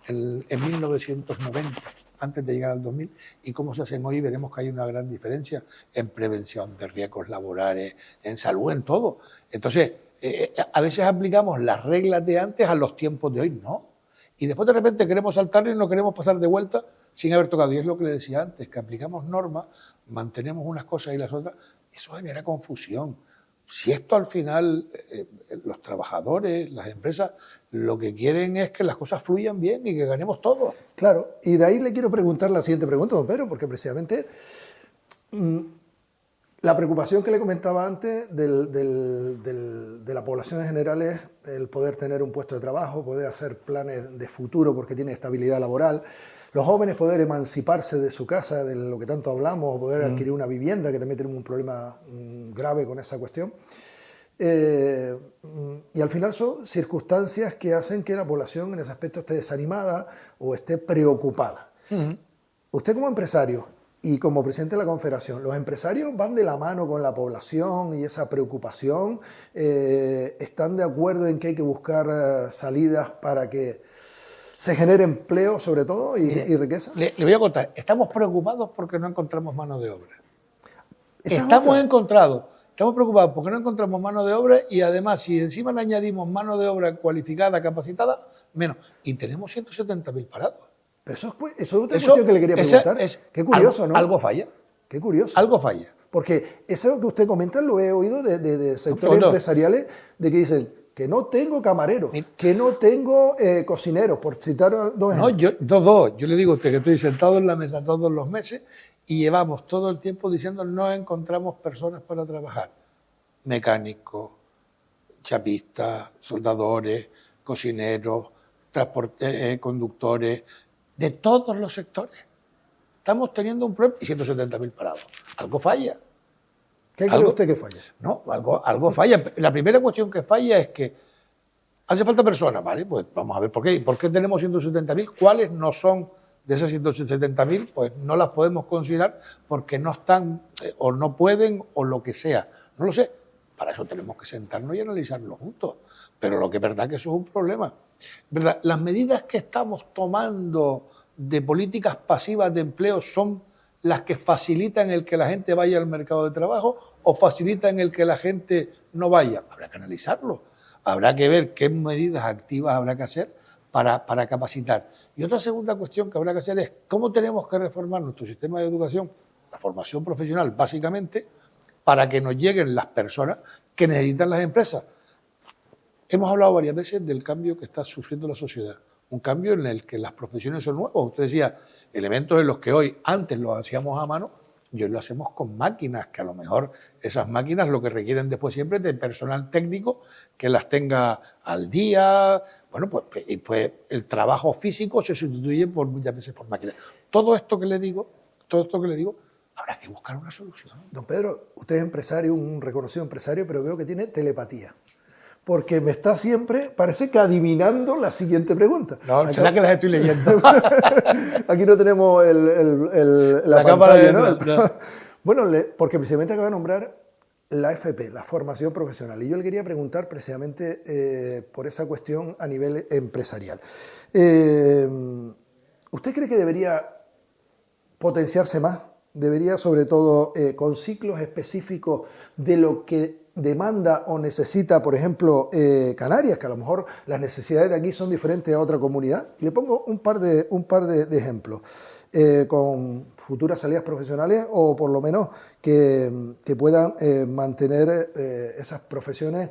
en 1990, antes de llegar al 2000, y cómo se hacen hoy. Veremos que hay una gran diferencia en prevención de riesgos laborales, en salud, en todo. Entonces, a veces aplicamos las reglas de antes a los tiempos de hoy, no. Y después de repente queremos saltar y no queremos pasar de vuelta sin haber tocado. Y es lo que le decía antes, que aplicamos normas, mantenemos unas cosas y las otras, eso genera confusión. Si esto al final, los trabajadores, las empresas, lo que quieren es que las cosas fluyan bien y que ganemos todos. Claro, y de ahí le quiero preguntar la siguiente pregunta, don Pedro, porque precisamente la preocupación que le comentaba antes de la población en general es el poder tener un puesto de trabajo, poder hacer planes de futuro porque tiene estabilidad laboral, los jóvenes poder emanciparse de su casa, de lo que tanto hablamos, o poder adquirir una vivienda, que también tenemos un problema grave con esa cuestión. Y al final son circunstancias que hacen que la población en ese aspecto esté desanimada o esté preocupada. Usted como empresario y como presidente de la Confederación, ¿los empresarios van de la mano con la población y esa preocupación? ¿Están de acuerdo en que hay que buscar salidas para que se genere empleo sobre todo y riqueza? Le voy a contar, estamos preocupados porque no encontramos mano de obra. Estamos Estamos preocupados porque no encontramos mano de obra y además si encima le añadimos mano de obra cualificada, capacitada, menos. Y tenemos 170.000 parados. Pero eso es otra cuestión que le quería preguntar. Qué curioso, algo, ¿no? Algo falla. Qué curioso. Algo falla. Porque eso que usted comenta lo he oído de sectores empresariales de que dicen que no tengo camareros, que no tengo cocineros, por citar dos ejemplos. No, yo le digo a usted que estoy sentado en la mesa todos los meses y llevamos todo el tiempo diciendo no encontramos personas para trabajar. Mecánicos, chapistas, soldadores, cocineros, conductores, de todos los sectores. Estamos teniendo un problema y 170.000 parados. Algo falla. ¿Qué cree usted que falla? No, algo falla. La primera cuestión que falla es que hace falta personas, ¿vale? Pues vamos a ver por qué. ¿Por qué tenemos 170.000? ¿Cuáles no son de esas 170.000? Pues no las podemos considerar porque no están o no pueden o lo que sea. No lo sé. Para eso tenemos que sentarnos y analizarlo juntos. Pero lo que es verdad que eso es un problema. ¿Verdad? Las medidas que estamos tomando de políticas pasivas de empleo son las que facilitan el que la gente vaya al mercado de trabajo o facilitan el que la gente no vaya. Habrá que analizarlo. Habrá que ver qué medidas activas habrá que hacer para capacitar. Y otra segunda cuestión que habrá que hacer es cómo tenemos que reformar nuestro sistema de educación, la formación profesional básicamente, para que nos lleguen las personas que necesitan las empresas. Hemos hablado varias veces del cambio que está sufriendo la sociedad. Un cambio en el que las profesiones son nuevas. Usted decía, elementos en los que hoy antes los hacíamos a mano y hoy lo hacemos con máquinas, que a lo mejor esas máquinas lo que requieren después siempre es de personal técnico que las tenga al día. Bueno, pues el trabajo físico se sustituye muchas veces por máquinas. Todo esto que le digo, habrá que buscar una solución. Don Pedro, usted es empresario, un reconocido empresario, pero veo que tiene telepatía. Porque me está siempre, parece que adivinando la siguiente pregunta. No, será que las estoy leyendo. Aquí no tenemos la cámara, ¿no? Bueno, porque precisamente acaba de nombrar la FP, la formación profesional. Y yo le quería preguntar precisamente por esa cuestión a nivel empresarial. ¿Usted cree que debería potenciarse más? ¿Debería, sobre todo, con ciclos específicos de lo que demanda o necesita, por ejemplo, Canarias, que a lo mejor las necesidades de aquí son diferentes a otra comunidad? Y le pongo un par de ejemplos, con futuras salidas profesionales o por lo menos que puedan mantener esas profesiones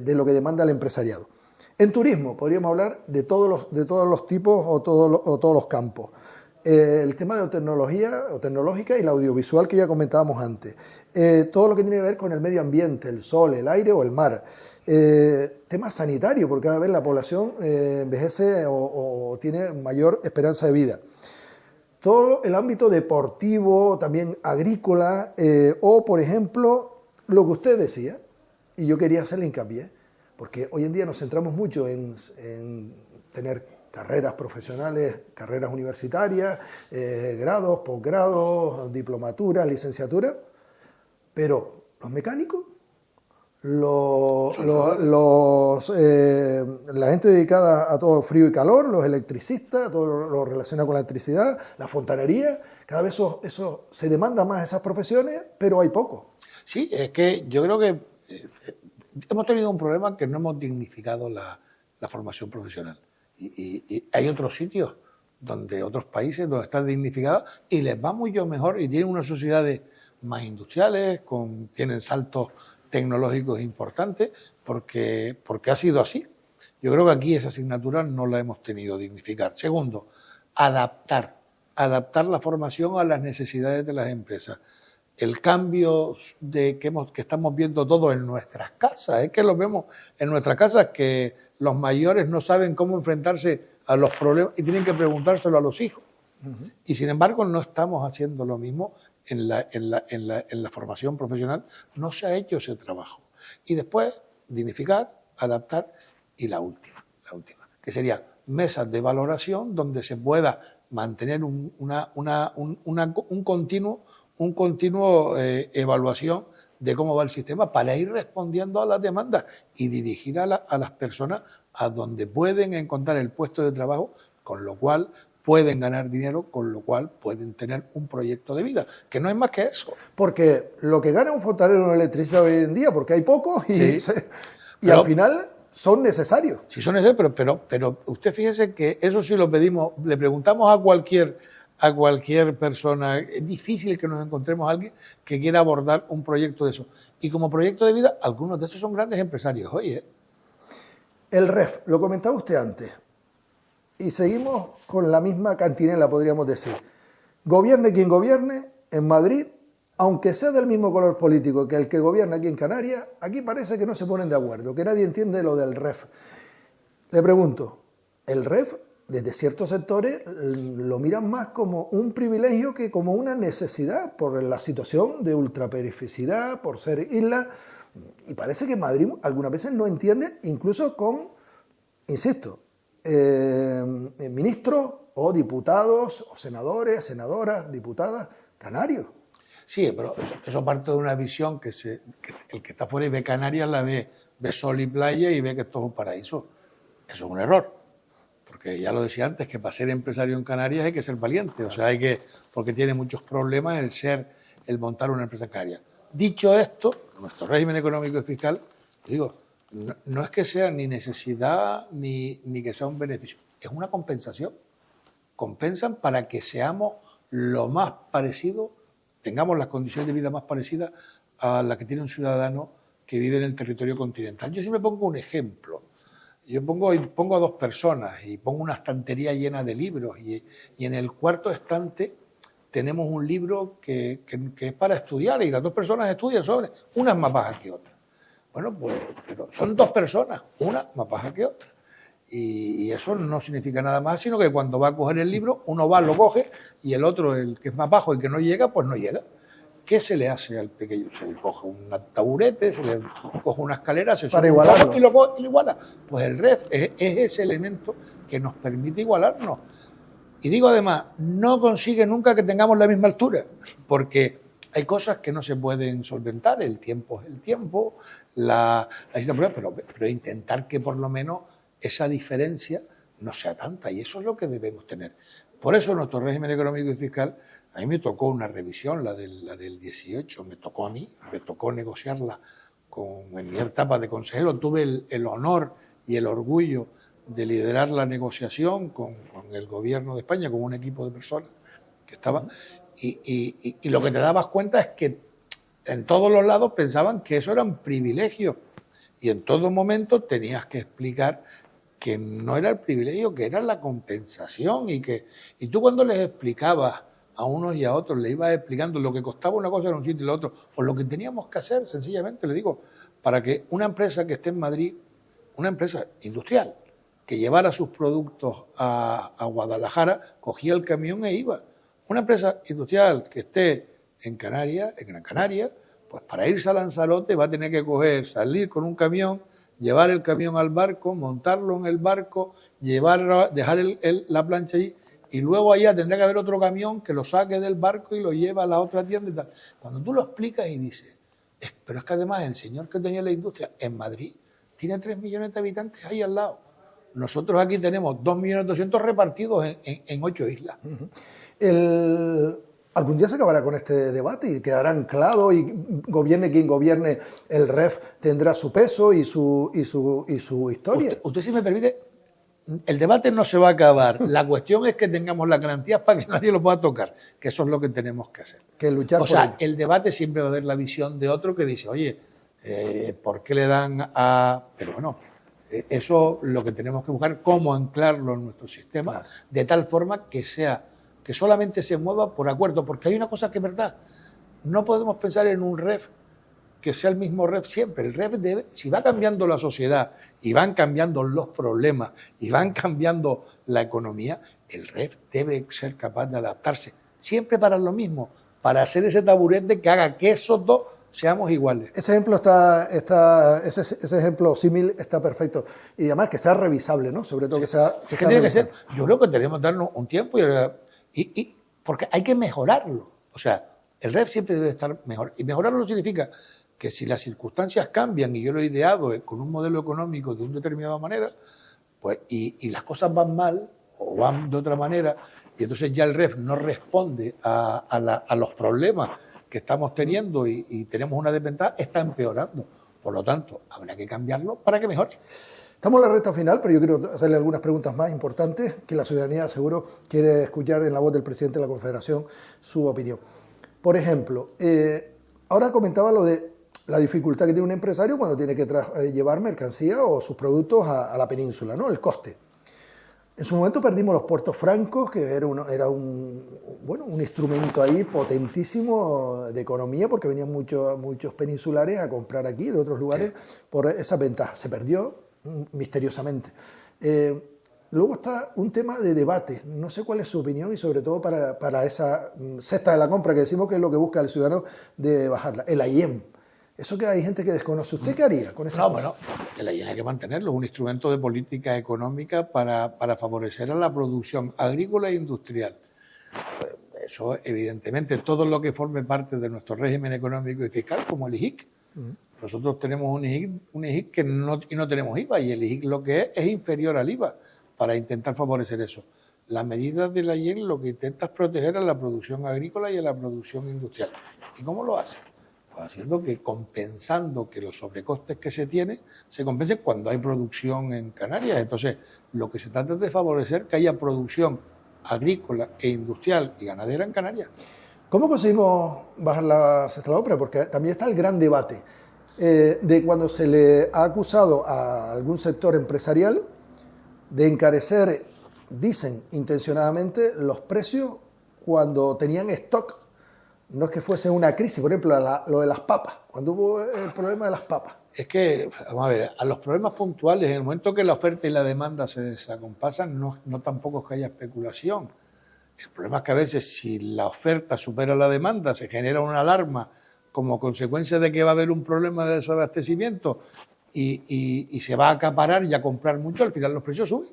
de lo que demanda el empresariado. En turismo podríamos hablar de todos los tipos o todos los campos. El tema de tecnológica y la audiovisual que ya comentábamos antes. Todo lo que tiene que ver con el medio ambiente, el sol, el aire o el mar. Tema sanitario, porque cada vez la población envejece o tiene mayor esperanza de vida. Todo el ámbito deportivo, también agrícola, o por ejemplo, lo que usted decía, y yo quería hacerle hincapié, porque hoy en día nos centramos mucho en tener carreras profesionales, carreras universitarias, grados, posgrados, diplomaturas, licenciaturas, pero los mecánicos, la gente dedicada a todo frío y calor, los electricistas, todo lo relacionado con la electricidad, la fontanería, cada vez eso se demanda más esas profesiones, pero hay poco. Sí, es que yo creo que hemos tenido un problema que no hemos dignificado la formación profesional. Y hay otros sitios otros países donde está dignificada y les va mucho mejor y tienen unas sociedades más industriales, tienen saltos tecnológicos importantes, porque ha sido así. Yo creo que aquí esa asignatura no la hemos tenido dignificar. Segundo, adaptar la formación a las necesidades de las empresas. El cambio que estamos viendo todos en nuestras casas, es que lo vemos en nuestras casas, que los mayores no saben cómo enfrentarse a los problemas y tienen que preguntárselo a los hijos. Y sin embargo no estamos haciendo lo mismo en la formación profesional, no se ha hecho ese trabajo. Y después, dignificar, adaptar y la última, que sería mesas de valoración donde se pueda mantener un continuo evaluación de cómo va el sistema para ir respondiendo a las demandas y dirigir a las personas a donde pueden encontrar el puesto de trabajo, con lo cual pueden ganar dinero, con lo cual pueden tener un proyecto de vida, que no es más que eso. Porque lo que gana un fontanero en electricidad hoy en día, porque hay pocos y pero, al final son necesarios. Sí, son necesarios, pero usted fíjese que eso sí lo pedimos, le preguntamos a cualquier persona, es difícil que nos encontremos a alguien que quiera abordar un proyecto de eso. Y como proyecto de vida, algunos de estos son grandes empresarios hoy, ¿eh? El REF, lo comentaba usted antes, y seguimos con la misma cantinela, podríamos decir. Gobierne quien gobierne, en Madrid, aunque sea del mismo color político que el que gobierna aquí en Canarias, aquí parece que no se ponen de acuerdo, que nadie entiende lo del REF. Le pregunto, ¿el REF desde ciertos sectores lo miran más como un privilegio que como una necesidad por la situación de ultraperificidad, por ser isla? Y parece que Madrid algunas veces no entiende, incluso con, insisto, ministros o diputados o senadores, senadoras, diputadas canarios. Sí, pero eso parte de una visión que el que está fuera y ve Canarias la ve sol y playa y ve que esto es un paraíso. Eso es un error. Porque ya lo decía antes, que para ser empresario en Canarias hay que ser valiente. O sea, porque tiene muchos problemas el montar una empresa en Canarias. Dicho esto, nuestro régimen económico y fiscal, digo, no es que sea ni necesidad ni que sea un beneficio, es una compensación. Compensan para que seamos lo más parecido, tengamos las condiciones de vida más parecidas a las que tiene un ciudadano que vive en el territorio continental. Yo siempre pongo un ejemplo. Yo pongo a dos personas y pongo una estantería llena de libros y en el cuarto estante tenemos un libro que es para estudiar y las dos personas estudian sobre, una es más baja que otra. Bueno, pues pero son dos personas, una más baja que otra. Y eso no significa nada más, sino que cuando va a coger el libro, uno va, lo coge y el otro, el que es más bajo y que no llega, pues no llega. ¿Qué se le hace al pequeño? Se le coge un taburete, se le coge una escalera, se sube y lo iguala. Pues el REF es ese elemento que nos permite igualarnos. Y digo además, no consigue nunca que tengamos la misma altura, porque hay cosas que no se pueden solventar, el tiempo es el tiempo, pero intentar que por lo menos esa diferencia no sea tanta, y eso es lo que debemos tener. Por eso nuestro régimen económico y fiscal, a mí me tocó una revisión, la del 18, me tocó negociarla en mi etapa de consejero, tuve el honor y el orgullo de liderar la negociación con el gobierno de España, con un equipo de personas que estaban, y lo que te dabas cuenta es que en todos los lados pensaban que eso era un privilegio, y en todo momento tenías que explicar que no era el privilegio, que era la compensación, y tú cuando les explicabas a unos y a otros, le ibas explicando lo que costaba una cosa en un sitio y lo otro, o lo que teníamos que hacer, sencillamente, le digo, para que una empresa que esté en Madrid, una empresa industrial, que llevara sus productos a Guadalajara, cogía el camión e iba. Una empresa industrial que esté en Canarias, en Gran Canaria, pues para irse a Lanzarote va a tener que salir con un camión, llevar el camión al barco, montarlo en el barco, dejar la plancha allí, y luego allá tendrá que haber otro camión que lo saque del barco y lo lleva a la otra tienda y tal. Cuando tú lo explicas y dices, pero es que además el señor que tenía la industria en Madrid tiene 3 millones de habitantes ahí al lado. Nosotros aquí tenemos 2.200.000 repartidos en 8 islas. Algún día se acabará con este debate y quedará anclado y gobierne quien gobierne, el REF tendrá su peso y su historia. Usted si me permite, el debate no se va a acabar. La cuestión es que tengamos las garantías para que nadie lo pueda tocar, que eso es lo que tenemos que hacer. Que luchar o por sea, ello. El debate siempre va a haber la visión de otro que dice, oye, ¿por qué le dan a...? Pero bueno, eso lo que tenemos que buscar, cómo anclarlo en nuestro sistema, Claro. de tal forma que solamente se mueva por acuerdo, porque hay una cosa que es verdad, no podemos pensar en un REF que sea el mismo REF siempre. El REF debe, si va cambiando la sociedad y van cambiando los problemas y van cambiando la economía, el REF debe ser capaz de adaptarse siempre para lo mismo, para hacer ese taburete que haga que esos dos seamos iguales. Ese ejemplo ese ejemplo símil está perfecto. Y además que sea revisable, ¿no? Sobre todo que sea Tiene que ser, revisable. yo creo que tenemos que darnos un tiempo y porque hay que mejorarlo. O sea, el REF siempre debe estar mejor. Y mejorarlo no significa que si las circunstancias cambian y yo lo he ideado con un modelo económico de una determinada manera, pues y las cosas van mal o van de otra manera, y entonces ya el REF no responde a los problemas que estamos teniendo y tenemos una desventaja, está empeorando. Por lo tanto, habrá que cambiarlo para que mejore. Estamos en la recta final, pero yo quiero hacerle algunas preguntas más importantes que la ciudadanía seguro quiere escuchar en la voz del presidente de la Confederación su opinión. Por ejemplo, ahora comentaba lo de la dificultad que tiene un empresario cuando tiene que llevar mercancía o sus productos a la península, ¿no? El coste. En su momento perdimos los puertos francos, que era un instrumento ahí potentísimo de economía, porque venían muchos peninsulares a comprar aquí de otros lugares por esa ventaja. Se perdió misteriosamente. Luego está un tema de debate. No sé cuál es su opinión y sobre todo para esa cesta de la compra que decimos que es lo que busca el ciudadano de bajarla. El AIEM. Eso que hay gente que desconoce. ¿Usted qué haría con esa cosa? Bueno, el AIEM hay que mantenerlo. Es un instrumento de política económica para favorecer a la producción agrícola e industrial. Eso, evidentemente, todo lo que forme parte de nuestro régimen económico y fiscal, como el IGIC. Nosotros tenemos un IGIC que no tenemos IVA, y el IGIC lo que es inferior al IVA, para intentar favorecer eso. La medida de la IEM lo que intenta es proteger a la producción agrícola y a la producción industrial. ¿Y cómo lo hace? Pues haciendo que, compensando que los sobrecostes que se tienen, se compensen cuando hay producción en Canarias. Entonces, lo que se trata es de favorecer que haya producción agrícola e industrial y ganadera en Canarias. ¿Cómo conseguimos bajar la cesta de la compra? Porque también está el gran debate de cuando se le ha acusado a algún sector empresarial de encarecer, dicen intencionadamente, los precios cuando tenían stock. No es que fuese una crisis, por ejemplo, lo de las papas, cuando hubo el problema de las papas. Es que, vamos a ver, a los problemas puntuales, en el momento que la oferta y la demanda se desacompasan, no tampoco es que haya especulación. El problema es que a veces, si la oferta supera la demanda, se genera una alarma como consecuencia de que va a haber un problema de desabastecimiento y se va a acaparar y a comprar mucho, al final los precios suben.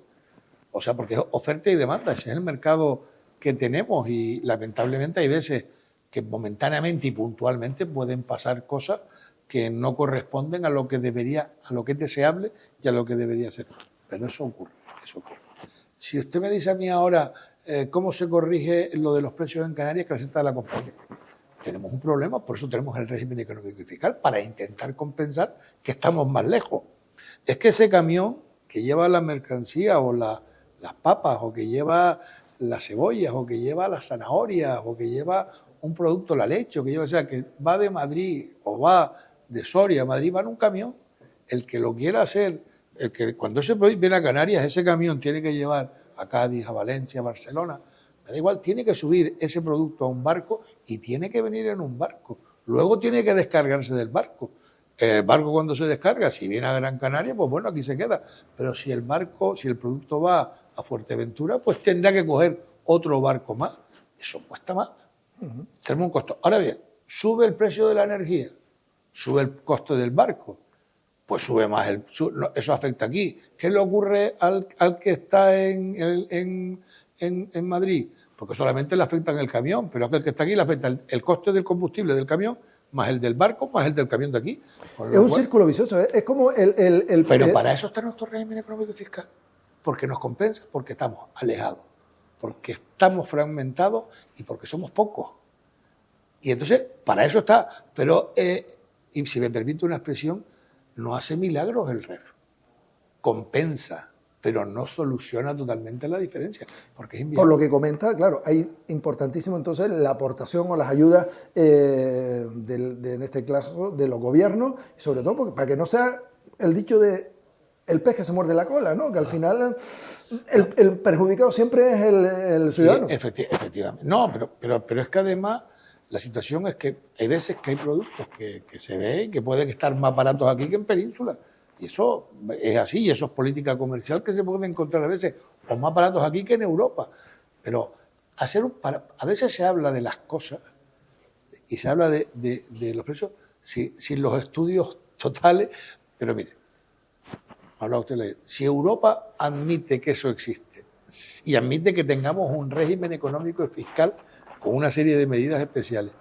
O sea, porque es oferta y demanda, ese es el mercado que tenemos, y lamentablemente hay veces que momentáneamente y puntualmente pueden pasar cosas que no corresponden a lo que debería, a lo que es deseable y a lo que debería ser. Pero eso ocurre. Si usted me dice a mí ahora cómo se corrige lo de los precios en Canarias, que la cesta de la compra, tenemos un problema, por eso tenemos el régimen económico y fiscal, para intentar compensar que estamos más lejos. Es que ese camión que lleva la mercancía o las papas, o que lleva las cebollas, o que lleva las zanahorias, o que lleva un producto, la leche, o que lleva, o sea, que va de Madrid o va de Soria a Madrid, va en un camión. El que lo quiera hacer, cuando ese producto viene a Canarias, ese camión tiene que llevar a Cádiz, a Valencia, a Barcelona, me da igual, tiene que subir ese producto a un barco y tiene que venir en un barco. Luego tiene que descargarse del barco. El barco, cuando se descarga, si viene a Gran Canaria, pues bueno, aquí se queda. Pero si el producto va a Fuerteventura, pues tendrá que coger otro barco más. Eso cuesta más. Tenemos un costo. Ahora bien, sube el precio de la energía, sube el costo del barco, pues sube más eso afecta aquí. ¿Qué le ocurre al que está en Madrid? Porque solamente le afecta en el camión, pero aquel que está aquí le afecta el coste del combustible del camión, más el del barco, más el del camión de aquí. Es un círculo vicioso, es como Pero para eso está nuestro régimen económico y fiscal, porque nos compensa, porque estamos alejados, porque estamos fragmentados y porque somos pocos. Y entonces, para eso está. Pero, y si me permite una expresión, no hace milagros el REF. Compensa, pero no soluciona totalmente la diferencia, porque es inviable. Por lo que comenta, claro, hay importantísimo entonces la aportación o las ayudas, en este caso, de los gobiernos, y sobre todo porque, para que no sea el dicho de el pez que se muerde la cola, ¿no? Que al final el perjudicado siempre es el ciudadano. Sí, efectivamente. No, pero es que además la situación es que hay veces que hay productos que se ven que pueden estar más baratos aquí que en Península. Y eso es así, y eso es política comercial que se puede encontrar a veces, o más baratos aquí que en Europa. Pero a veces se habla de las cosas y se habla de los precios sin los estudios totales. Pero mire, habla usted, si Europa admite que eso existe y admite que tengamos un régimen económico y fiscal con una serie de medidas especiales,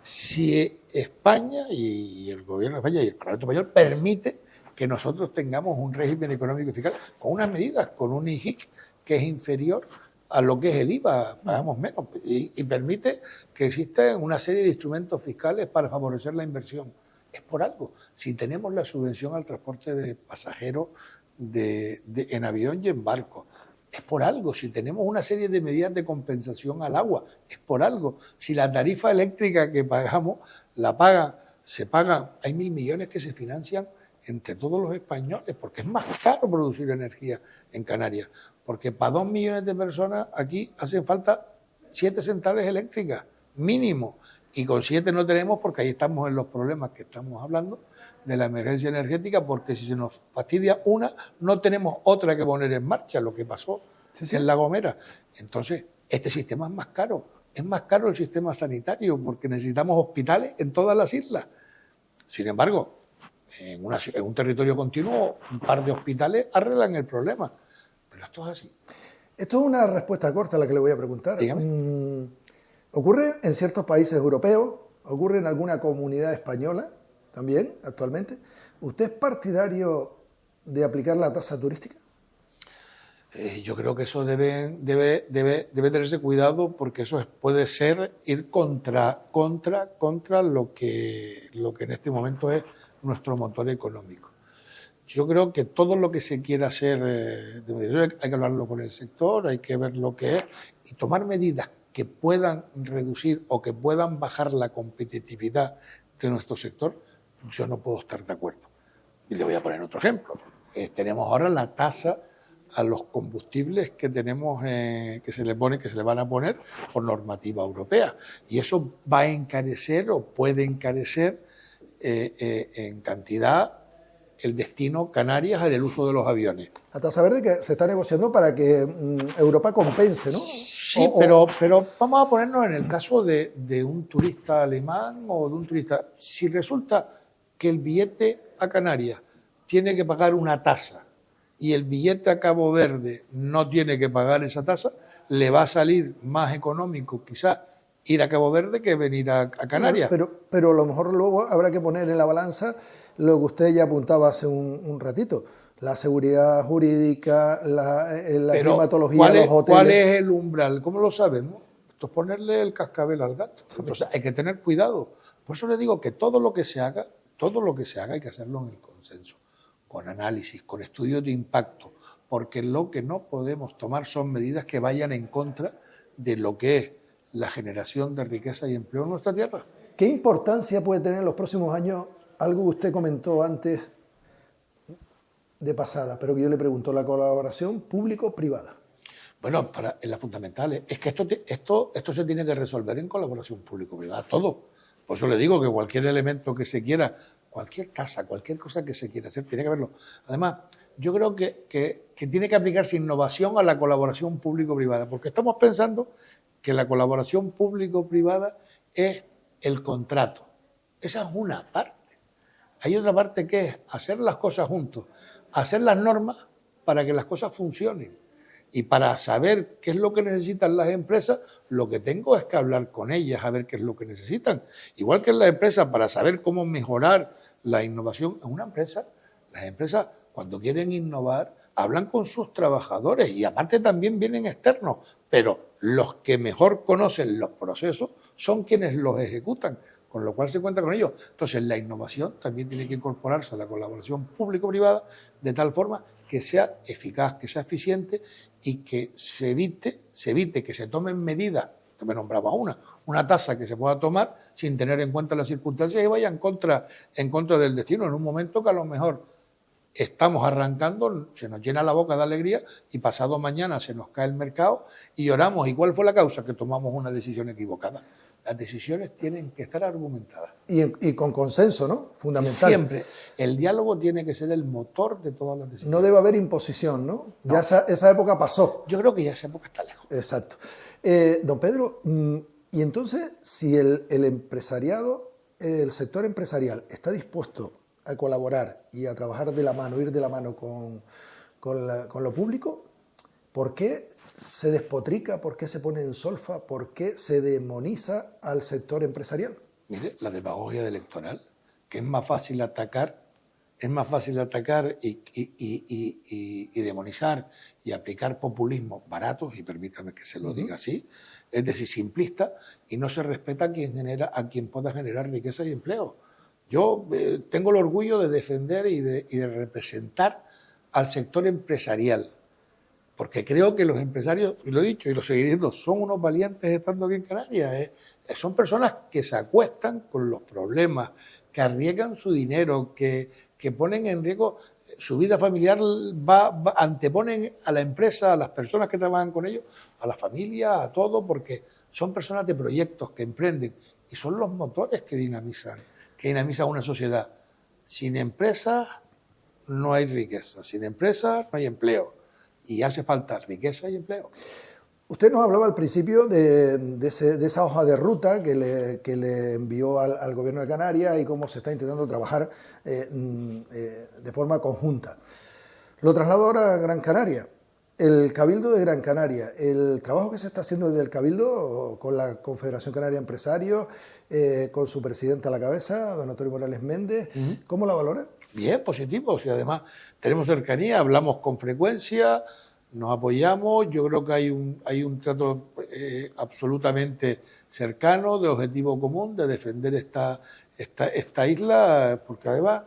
si España y el gobierno de España y el Parlamento Español permite que nosotros tengamos un régimen económico y fiscal con unas medidas, con un IGIC que es inferior a lo que es el IVA, pagamos menos, y permite que existan una serie de instrumentos fiscales para favorecer la inversión. Es por algo. Si tenemos la subvención al transporte de pasajeros en avión y en barco, es por algo. Si tenemos una serie de medidas de compensación al agua, es por algo. Si la tarifa eléctrica que pagamos se paga, hay 1.000 millones que se financian entre todos los españoles, porque es más caro producir energía en Canarias, porque para 2 millones de personas aquí hacen falta 7 centrales eléctricas, mínimo, y con 7 no tenemos porque ahí estamos en los problemas que estamos hablando de la emergencia energética, porque si se nos fastidia una, no tenemos otra que poner en marcha, lo que pasó en La Gomera. Entonces, este sistema es más caro el sistema sanitario, porque necesitamos hospitales en todas las islas. Sin embargo, en un territorio continuo, un par de hospitales arreglan el problema. Pero esto es así. Esto es una respuesta corta a la que le voy a preguntar. Dígame. ¿Ocurre en ciertos países europeos? ¿Ocurre en alguna comunidad española también, actualmente? ¿Usted es partidario de aplicar la tasa turística? Yo creo que eso debe tenerse cuidado, porque eso puede ser ir contra lo que en este momento es nuestro motor económico. Yo creo que todo lo que se quiera hacer hay que hablarlo con el sector, hay que ver lo que es y tomar medidas que puedan reducir o que puedan bajar la competitividad de nuestro sector. Yo no puedo estar de acuerdo. Y le voy a poner otro ejemplo. Tenemos ahora la tasa a los combustibles que tenemos, que se le van a poner por normativa europea. Y eso va a encarecer o puede encarecer en cantidad el destino Canarias en el uso de los aviones. La tasa verde que se está negociando para que Europa compense, ¿no? Sí, pero vamos a ponernos en el caso de un turista alemán o de un turista. Si resulta que el billete a Canarias tiene que pagar una tasa y el billete a Cabo Verde no tiene que pagar esa tasa, le va a salir más económico quizás ir a Cabo Verde que venir a Canarias. Pero a lo mejor luego habrá que poner en la balanza lo que usted ya apuntaba hace un ratito, la seguridad jurídica, la climatología de los hoteles. ¿Cuál es el umbral? ¿Cómo lo sabemos? Esto es ponerle el cascabel al gato. Entonces hay que tener cuidado. Por eso le digo que todo lo que se haga hay que hacerlo en el consenso, con análisis, con estudios de impacto, porque lo que no podemos tomar son medidas que vayan en contra de lo que es la generación de riqueza y empleo en nuestra tierra. ¿Qué importancia puede tener en los próximos años algo que usted comentó antes de pasada, pero que yo le pregunto, la colaboración público-privada? Bueno, en las fundamentales. Es que esto se tiene que resolver en colaboración público-privada, todo. Por eso le digo que cualquier elemento que se quiera, cualquier tasa, cualquier cosa que se quiera hacer, tiene que verlo. Además, yo creo que tiene que aplicarse innovación a la colaboración público-privada, porque estamos pensando que la colaboración público-privada es el contrato. Esa es una parte. Hay otra parte que es hacer las cosas juntos, hacer las normas para que las cosas funcionen. Y para saber qué es lo que necesitan las empresas, lo que tengo es que hablar con ellas, a ver qué es lo que necesitan. Igual que en las empresas, para saber cómo mejorar la innovación en una empresa, las empresas cuando quieren innovar hablan con sus trabajadores y aparte también vienen externos, pero los que mejor conocen los procesos son quienes los ejecutan, con lo cual se cuenta con ellos. Entonces la innovación también tiene que incorporarse a la colaboración público-privada de tal forma que sea eficaz, que sea eficiente y que se evite que se tomen medidas. Te me nombraba una tasa que se pueda tomar sin tener en cuenta las circunstancias y vaya en contra del destino en un momento que a lo mejor estamos arrancando, se nos llena la boca de alegría y pasado mañana se nos cae el mercado y lloramos. ¿Y cuál fue la causa? Que tomamos una decisión equivocada. Las decisiones tienen que estar argumentadas. Y con consenso, ¿no? Fundamental. Siempre. El diálogo tiene que ser el motor de todas las decisiones. No debe haber imposición, ¿no? Ya esa época pasó. Yo creo que ya esa época está lejos. Exacto. Don Pedro, y entonces, si el empresariado, el sector empresarial está dispuesto a colaborar y a trabajar de la mano, ir de la mano con lo público, ¿por qué se despotrica? ¿Por qué se pone en solfa? ¿Por qué se demoniza al sector empresarial? Mire, la demagogia electoral, que es más fácil atacar y demonizar y aplicar populismos baratos, y permítame que se lo diga así, es decir, simplista, y no se respeta a quien pueda generar riqueza y empleo. Yo tengo el orgullo de defender y de representar al sector empresarial, porque creo que los empresarios, y lo he dicho y lo seguiré diciendo, son unos valientes estando aquí en Canarias. Son personas que se acuestan con los problemas, que arriesgan su dinero, que ponen en riesgo su vida familiar, anteponen a la empresa, a las personas que trabajan con ellos, a la familia, a todo, porque son personas de proyectos que emprenden y son los motores que dinamizan una sociedad. Sin empresas no hay riqueza, sin empresas no hay empleo. Y hace falta riqueza y empleo. Usted nos hablaba al principio de esa hoja de ruta que le envió al Gobierno de Canarias y cómo se está intentando trabajar de forma conjunta. Lo traslado ahora a Gran Canaria. El Cabildo de Gran Canaria, el trabajo que se está haciendo desde el Cabildo con la Confederación Canaria de Empresarios, con su presidente a la cabeza, don Antonio Morales Méndez, ¿cómo la valora? Bien, positivo. Y además tenemos cercanía, hablamos con frecuencia, nos apoyamos. Yo creo que hay un trato absolutamente cercano, de objetivo común, de defender esta isla, porque además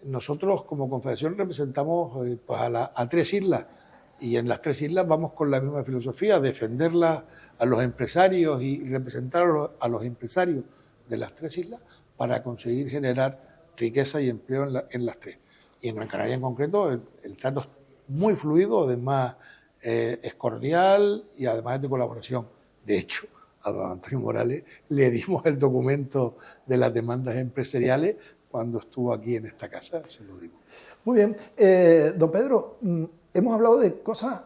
nosotros como Confederación representamos pues a 3 islas. Y en las 3 islas vamos con la misma filosofía, defenderla a los empresarios y representar a los empresarios de las 3 islas para conseguir generar riqueza y empleo en las 3. Y en Gran Canaria en concreto el trato es muy fluido, además es cordial y además es de colaboración. De hecho, a don Antonio Morales le dimos el documento de las demandas empresariales cuando estuvo aquí en esta casa, se lo dimos. Muy bien. Don Pedro, hemos hablado de cosas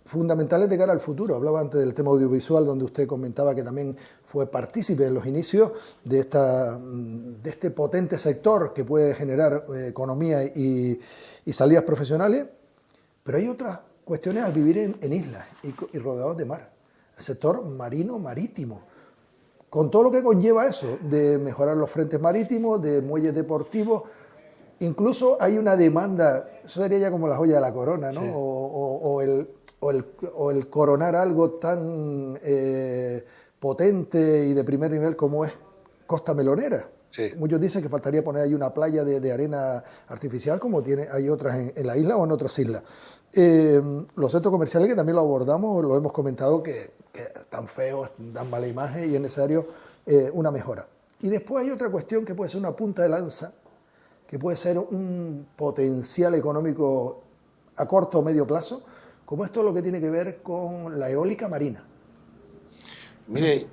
fundamentales de cara al futuro. Hablaba antes del tema audiovisual, donde usted comentaba que también fue partícipe en los inicios de este potente sector que puede generar economía y salidas profesionales. Pero hay otras cuestiones al vivir en islas y rodeados de mar. El sector marítimo, con todo lo que conlleva eso, de mejorar los frentes marítimos, de muelles deportivos. Incluso hay una demanda, eso sería ya como la joya de la corona, ¿no? Sí. O el coronar algo tan potente y de primer nivel como es Costa Melonera. Sí. Muchos dicen que faltaría poner ahí una playa de arena artificial como hay otras en la isla o en otras islas. Los centros comerciales, que también lo abordamos, lo hemos comentado, que están feos, dan mala imagen y es necesario una mejora. Y después hay otra cuestión que puede ser una punta de lanza, que puede ser un potencial económico a corto o medio plazo, como esto lo que tiene que ver con la eólica marina. Mire,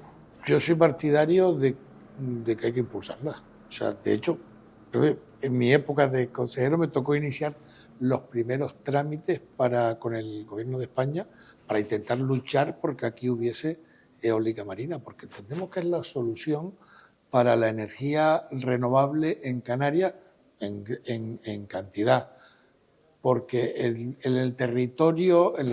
yo soy partidario de que hay que impulsarla. O sea, de hecho, en mi época de consejero me tocó iniciar los primeros trámites con el Gobierno de España para intentar luchar porque aquí hubiese eólica marina, porque entendemos que es la solución para la energía renovable en Canarias en cantidad, porque en el territorio, en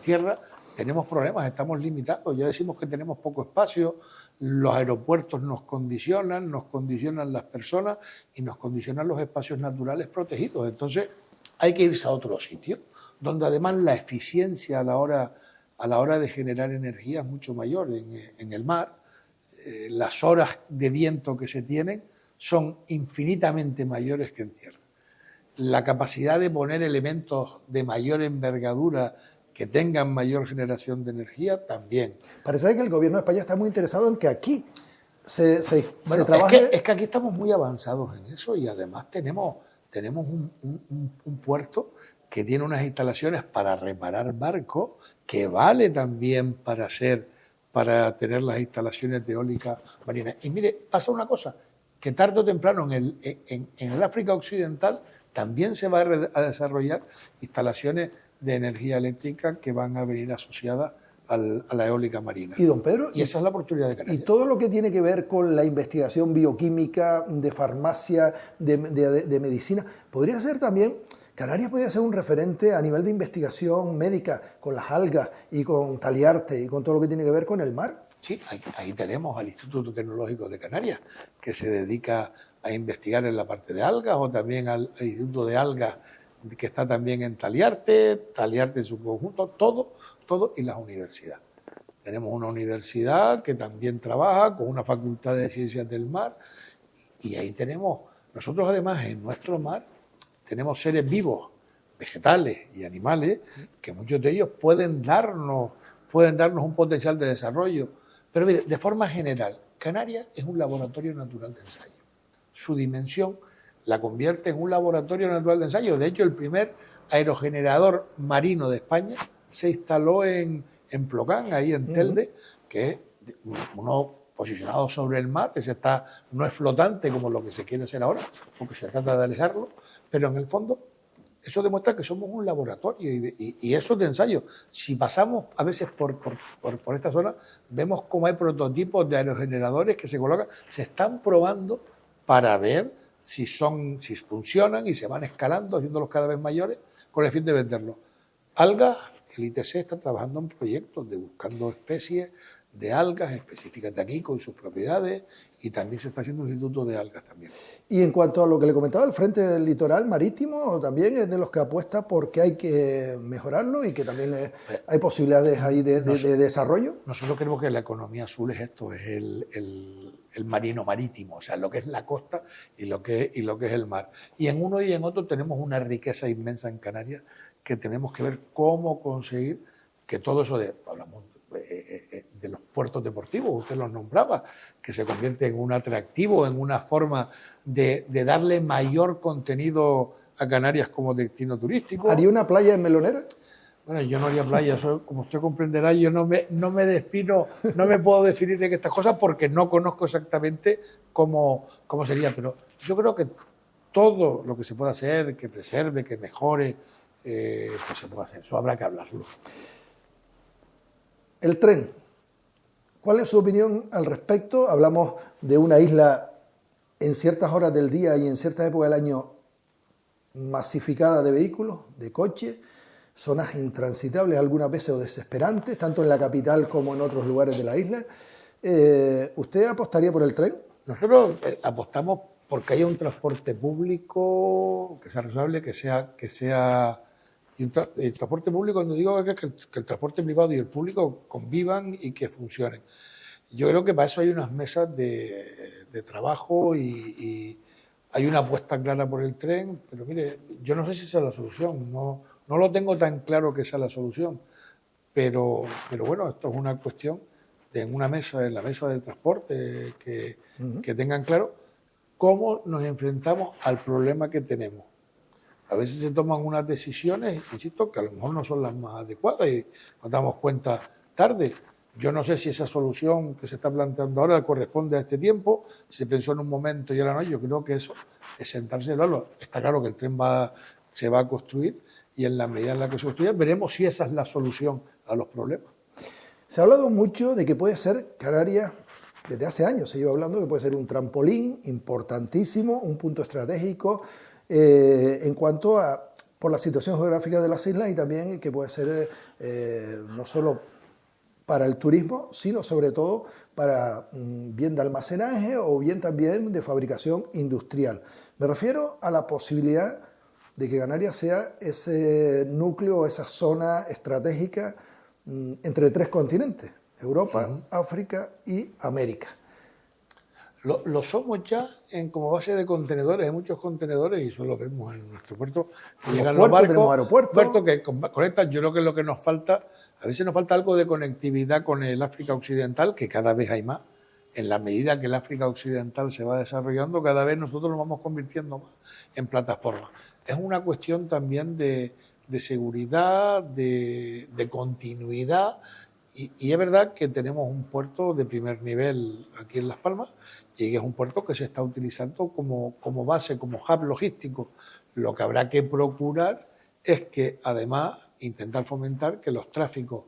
tierra, tenemos problemas, estamos limitados, ya decimos que tenemos poco espacio, los aeropuertos nos condicionan las personas y nos condicionan los espacios naturales protegidos. Entonces, hay que irse a otro sitio, donde además la eficiencia a la hora de generar energía es mucho mayor. En el mar, las horas de viento que se tienen son infinitamente mayores que en tierra. La capacidad de poner elementos de mayor envergadura que tengan mayor generación de energía también. Parece que el gobierno de España está muy interesado en que aquí se trabaje. Es que aquí estamos muy avanzados en eso y además tenemos un puerto que tiene unas instalaciones para reparar barcos, que vale también para tener las instalaciones de eólica marina. Y mire, pasa una cosa, que tarde o temprano en el África Occidental también se va a desarrollar instalaciones de energía eléctrica que van a venir asociadas a la eólica marina. Y don Pedro, y esa es la oportunidad de Canarias. Y todo lo que tiene que ver con la investigación bioquímica, de farmacia, de medicina, podría ser también, Canarias podría ser un referente a nivel de investigación médica con las algas y con Taliarte y con todo lo que tiene que ver con el mar. Sí, ahí tenemos al Instituto Tecnológico de Canarias, que se dedica a investigar en la parte de algas, o también al Instituto de Algas, que está también en Taliarte en su conjunto, todo, y las universidades. Tenemos una universidad que también trabaja con una facultad de ciencias del mar, y ahí tenemos, nosotros además en nuestro mar, tenemos seres vivos, vegetales y animales, que muchos de ellos pueden darnos un potencial de desarrollo. Pero mire, de forma general, Canarias es un laboratorio natural de ensayo. Su dimensión la convierte en un laboratorio natural de ensayo. De hecho, el primer aerogenerador marino de España se instaló en Plocán, ahí en Telde, que es uno posicionado sobre el mar, no es flotante como lo que se quiere hacer ahora, porque se trata de alejarlo, pero en el fondo eso demuestra que somos un laboratorio y eso es de ensayo. Si pasamos a veces por esta zona, vemos cómo hay prototipos de aerogeneradores que se colocan, se están probando para ver si funcionan y se van escalando, haciéndolos cada vez mayores, con el fin de venderlos. Algas, el ITC está trabajando en proyectos de buscando especies de algas específicas de aquí con sus propiedades, y también se está haciendo un instituto de algas también. Y en cuanto a lo que le comentaba, el frente del litoral marítimo también es de los que apuesta porque hay que mejorarlo y que también hay posibilidades ahí de desarrollo. Nosotros creemos que la economía azul es esto, es el marino marítimo, o sea, lo que es la costa y lo que es el mar. Y en uno y en otro tenemos una riqueza inmensa en Canarias que tenemos que ver cómo conseguir que todo eso hablamos de los puertos deportivos, usted los nombraba, que se convierte en un atractivo, en una forma de darle mayor contenido a Canarias como destino turístico. ¿Haría una playa en Melonera? Bueno, yo no haría playa, eso, como usted comprenderá, yo no me defino, no me puedo definir en estas cosas porque no conozco exactamente cómo sería, pero yo creo que todo lo que se pueda hacer, que preserve, que mejore, pues se puede hacer, eso habrá que hablarlo. El tren, ¿cuál es su opinión al respecto? Hablamos de una isla en ciertas horas del día y en ciertas épocas del año masificada de vehículos, de coches, zonas intransitables algunas veces o desesperantes, tanto en la capital como en otros lugares de la isla. ¿Usted apostaría por el tren? Nosotros apostamos porque haya un transporte público que sea razonable, que sea y el transporte público, cuando digo que el transporte privado y el público convivan y que funcionen. Yo creo que para eso hay unas mesas de trabajo y hay una apuesta clara por el tren, pero mire, yo no sé si esa es la solución, no lo tengo tan claro que esa es la solución, pero bueno, esto es una cuestión de en la mesa del transporte, que tengan claro cómo nos enfrentamos al problema que tenemos. A veces se toman unas decisiones, insisto, que a lo mejor no son las más adecuadas y nos damos cuenta tarde. Yo no sé si esa solución que se está planteando ahora corresponde a este tiempo, si se pensó en un momento y ahora no. Yo creo que eso es sentarse y hablarlo. Está claro que el tren se va a construir y en la medida en la que se construya veremos si esa es la solución a los problemas. Se ha hablado mucho de que puede ser Canarias, desde hace años se lleva hablando que puede ser un trampolín importantísimo, un punto estratégico, en cuanto a por la situación geográfica de las islas y también que puede ser no solo para el turismo, sino sobre todo para bien de almacenaje o bien también de fabricación industrial. Me refiero a la posibilidad de que Canarias sea ese núcleo, esa zona estratégica entre tres continentes, Europa, África y América. Lo somos ya como base de contenedores, hay muchos contenedores y eso lo vemos en nuestro puerto. Llegan los barcos, aeropuertos que conectan. Yo creo que es lo que nos falta, a veces nos falta algo de conectividad con el África Occidental, que cada vez hay más. En la medida que el África Occidental se va desarrollando, cada vez nosotros nos vamos convirtiendo más en plataformas. Es una cuestión también de seguridad, de continuidad. Y es verdad que tenemos un puerto de primer nivel aquí en Las Palmas y que es un puerto que se está utilizando como base, como hub logístico. Lo que habrá que procurar es que además intentar fomentar que los tráficos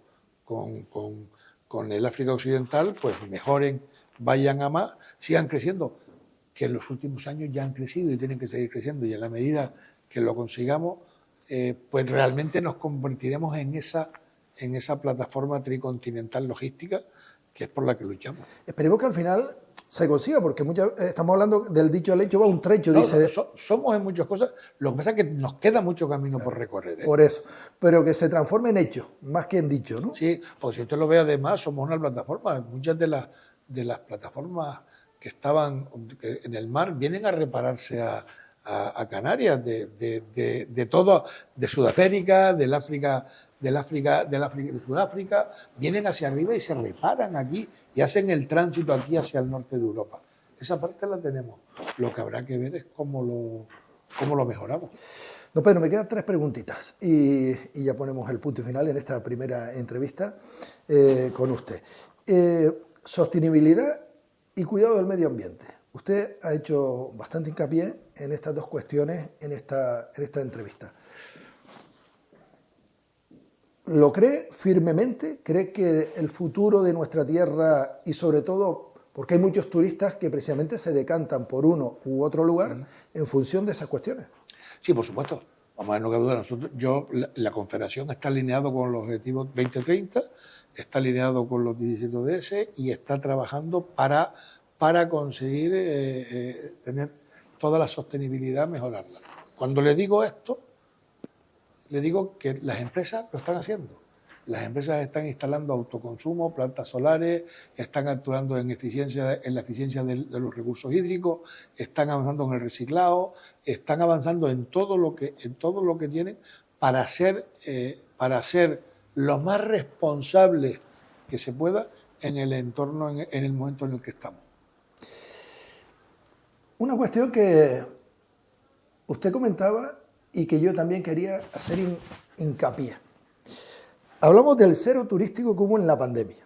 con el África Occidental pues mejoren, vayan a más, sigan creciendo, que en los últimos años ya han crecido y tienen que seguir creciendo y en la medida que lo consigamos pues realmente nos convertiremos en esa plataforma tricontinental logística que es por la que luchamos. Esperemos que al final se consiga, porque estamos hablando del dicho al hecho, va un trecho, dice. Somos en muchas cosas, lo que pasa es que nos queda mucho camino por recorrer. Por eso, pero que se transforme en hecho, más que en dicho, ¿no? Sí, pues si usted lo ve además, somos una plataforma, muchas de las plataformas que estaban en el mar vienen a repararse a Canarias, de todo, de Sudamérica, de Sudáfrica, vienen hacia arriba y se reparan aquí y hacen el tránsito aquí hacia el norte de Europa. Esa parte la tenemos. Lo que habrá que ver es cómo lo mejoramos. Don Pedro, me quedan 3 preguntitas y ya ponemos el punto final en esta primera entrevista con usted. Sostenibilidad y cuidado del medio ambiente. Usted ha hecho bastante hincapié en estas 2 cuestiones en esta entrevista. ¿Lo cree firmemente? ¿Cree que el futuro de nuestra tierra y sobre todo porque hay muchos turistas que precisamente se decantan por uno u otro lugar en función de esas cuestiones? Sí, por supuesto. Vamos a ver, no cabe duda. La Confederación está alineado con los objetivos 2030, está alineado con los 17 ODS y está trabajando para conseguir tener toda la sostenibilidad, mejorarla. Cuando le digo esto, le digo que las empresas lo están haciendo. Las empresas están instalando autoconsumo, plantas solares, están actuando en la eficiencia de los recursos hídricos, están avanzando en el reciclado, están avanzando en todo lo que tienen para ser lo más responsables que se pueda en el entorno, en el momento en el que estamos. Una cuestión que usted comentaba y que yo también quería hacer hincapié. Hablamos del cero turístico que hubo en la pandemia,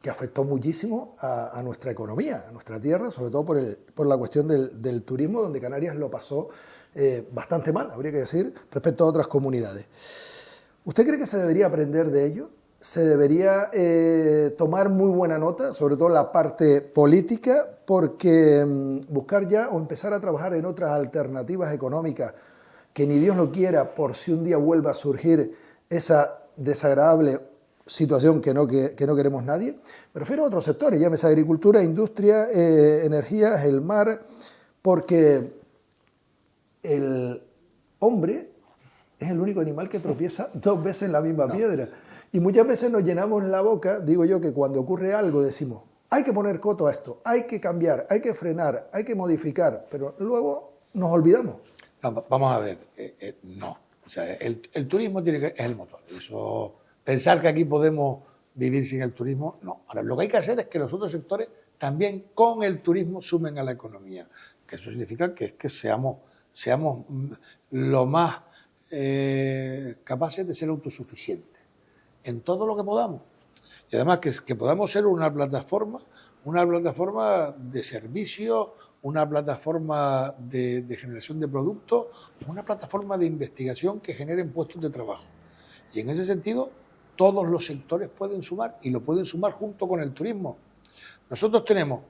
que afectó muchísimo a nuestra economía, a nuestra tierra, sobre todo por la cuestión del turismo, donde Canarias lo pasó bastante mal, habría que decir, respecto a otras comunidades. ¿Usted cree que se debería aprender de ello? ¿Se debería tomar muy buena nota, sobre todo la parte política, porque buscar ya o empezar a trabajar en otras alternativas económicas que ni Dios lo quiera por si un día vuelva a surgir esa desagradable situación que no queremos nadie? Me refiero a otros sectores, llámese agricultura, industria, energías, el mar, porque el hombre es el único animal que tropieza 2 veces en la misma piedra. Y muchas veces nos llenamos la boca, digo yo, que cuando ocurre algo decimos, hay que poner coto a esto, hay que cambiar, hay que frenar, hay que modificar, pero luego nos olvidamos. Vamos a ver, no. O sea, el turismo es el motor. Eso, pensar que aquí podemos vivir sin el turismo, no. Ahora, lo que hay que hacer es que los otros sectores también con el turismo sumen a la economía. Que eso significa que seamos lo más capaces de ser autosuficientes en todo lo que podamos. Y además que podamos ser una plataforma de servicio, una plataforma de generación de productos, una plataforma de investigación que generen puestos de trabajo. Y en ese sentido, todos los sectores pueden sumar y lo pueden sumar junto con el turismo. Nosotros tenemos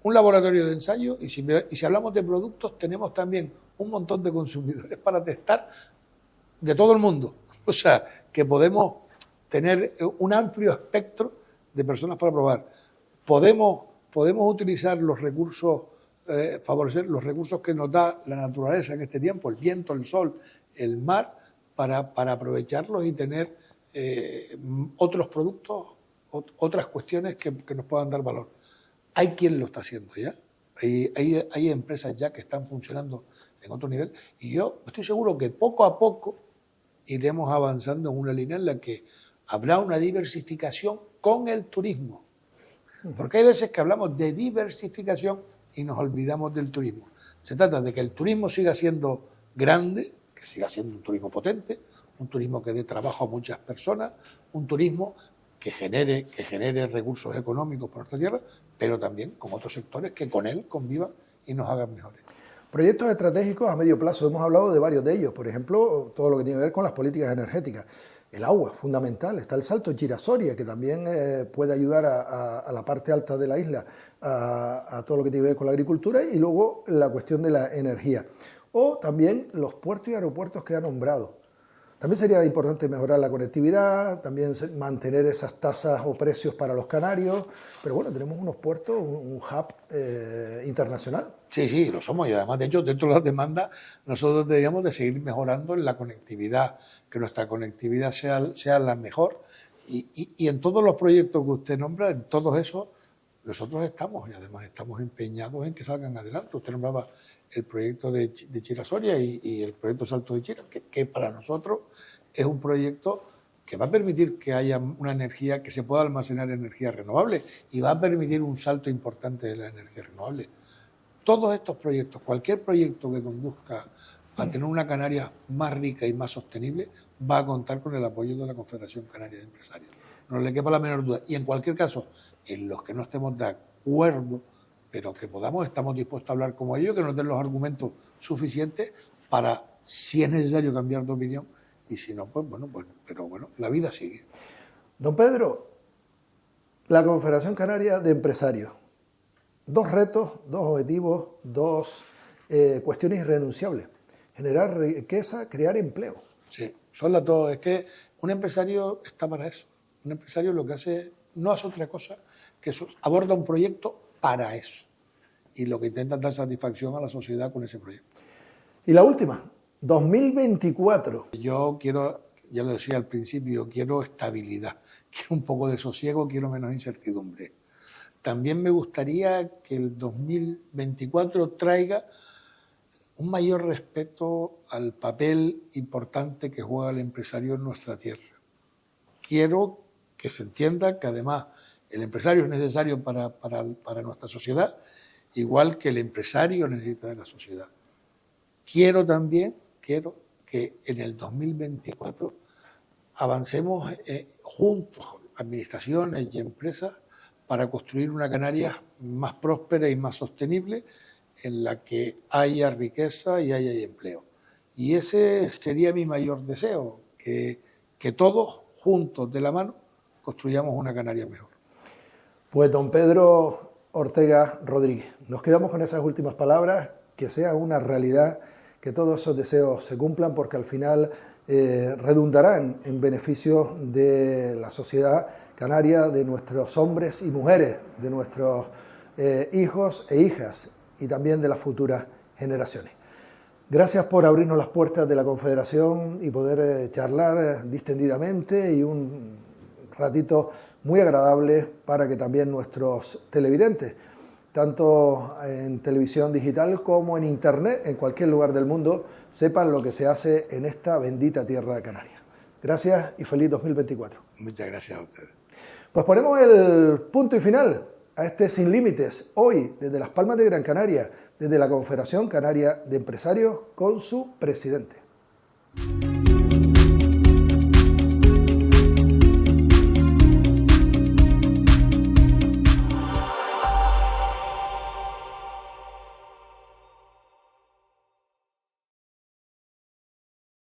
un laboratorio de ensayo y si hablamos de productos, tenemos también un montón de consumidores para testar de todo el mundo. O sea, que podemos tener un amplio espectro de personas para probar. Podemos utilizar los recursos favorecer los recursos que nos da la naturaleza en este tiempo, el viento, el sol, el mar, para aprovecharlos y tener otros productos, otras cuestiones que nos puedan dar valor. Hay quien lo está haciendo ya. Hay empresas ya que están funcionando en otro nivel y yo estoy seguro que poco a poco iremos avanzando en una línea en la que habrá una diversificación con el turismo. Porque hay veces que hablamos de diversificación y nos olvidamos del turismo. Se trata de que el turismo siga siendo grande, que siga siendo un turismo potente, un turismo que dé trabajo a muchas personas, un turismo que genere recursos económicos para nuestra tierra, pero también con otros sectores que con él convivan y nos hagan mejores. Proyectos estratégicos a medio plazo, hemos hablado de varios de ellos, por ejemplo, todo lo que tiene que ver con las políticas energéticas. El agua, fundamental, está el Salto Chira-Soria, que también puede ayudar a la parte alta de la isla, a todo lo que tiene que ver con la agricultura, y luego la cuestión de la energía. O también los puertos y aeropuertos que ha nombrado. También sería importante mejorar la conectividad, también mantener esas tasas o precios para los canarios, pero bueno, tenemos unos puertos, un hub internacional. Sí, lo somos, y además, de hecho, dentro de las demandas, nosotros deberíamos de seguir mejorando en la conectividad, que nuestra conectividad sea la mejor, y en todos los proyectos que usted nombra, en todos esos, nosotros estamos, y además estamos empeñados en que salgan adelante. Usted nombraba el proyecto de Chira-Soria y el proyecto Salto de Chira, que para nosotros es un proyecto que va a permitir que haya una energía, que se pueda almacenar energía renovable y va a permitir un salto importante de la energía renovable. Todos estos proyectos, cualquier proyecto que conduzca a tener una Canarias más rica y más sostenible, va a contar con el apoyo de la Confederación Canaria de Empresarios. No le quepa la menor duda. Y en cualquier caso, en los que no estemos de acuerdo, pero que estamos dispuestos a hablar como ellos, que nos den los argumentos suficientes para, si es necesario, cambiar de opinión, y si no, pues bueno, pero bueno, la vida sigue. Don Pedro, la Confederación Canaria de Empresarios, dos retos, dos objetivos, dos cuestiones irrenunciables: generar riqueza, crear empleo. Sí, son las dos. Es que un empresario está para eso. Un empresario lo que hace, no hace otra cosa que aborda un proyecto para eso. Y lo que intenta es dar satisfacción a la sociedad con ese proyecto. Y la última, 2024. Yo quiero, ya lo decía al principio, quiero estabilidad, quiero un poco de sosiego, quiero menos incertidumbre. También me gustaría que el 2024 traiga un mayor respeto al papel importante que juega el empresario en nuestra tierra. Quiero que se entienda que además el empresario es necesario para nuestra sociedad, igual que el empresario necesita de la sociedad. Quiero que en el 2024 avancemos juntos, administraciones y empresas, para construir una Canarias más próspera y más sostenible, en la que haya riqueza y haya empleo. Y ese sería mi mayor deseo, que todos juntos de la mano construyamos una Canarias mejor. Pues don Pedro Ortega Rodríguez, nos quedamos con esas últimas palabras, que sea una realidad, que todos esos deseos se cumplan, porque al final redundarán en beneficio de la sociedad canaria, de nuestros hombres y mujeres, de nuestros hijos e hijas y también de las futuras generaciones. Gracias por abrirnos las puertas de la Confederación y poder charlar distendidamente, y un ratito muy agradable para que también nuestros televidentes, tanto en televisión digital como en internet, en cualquier lugar del mundo, sepan lo que se hace en esta bendita tierra canaria. Gracias y feliz 2024. Muchas gracias a ustedes. Pues ponemos el punto y final a este Sin Límites, hoy desde Las Palmas de Gran Canaria, desde la Confederación Canaria de Empresarios, con su presidente.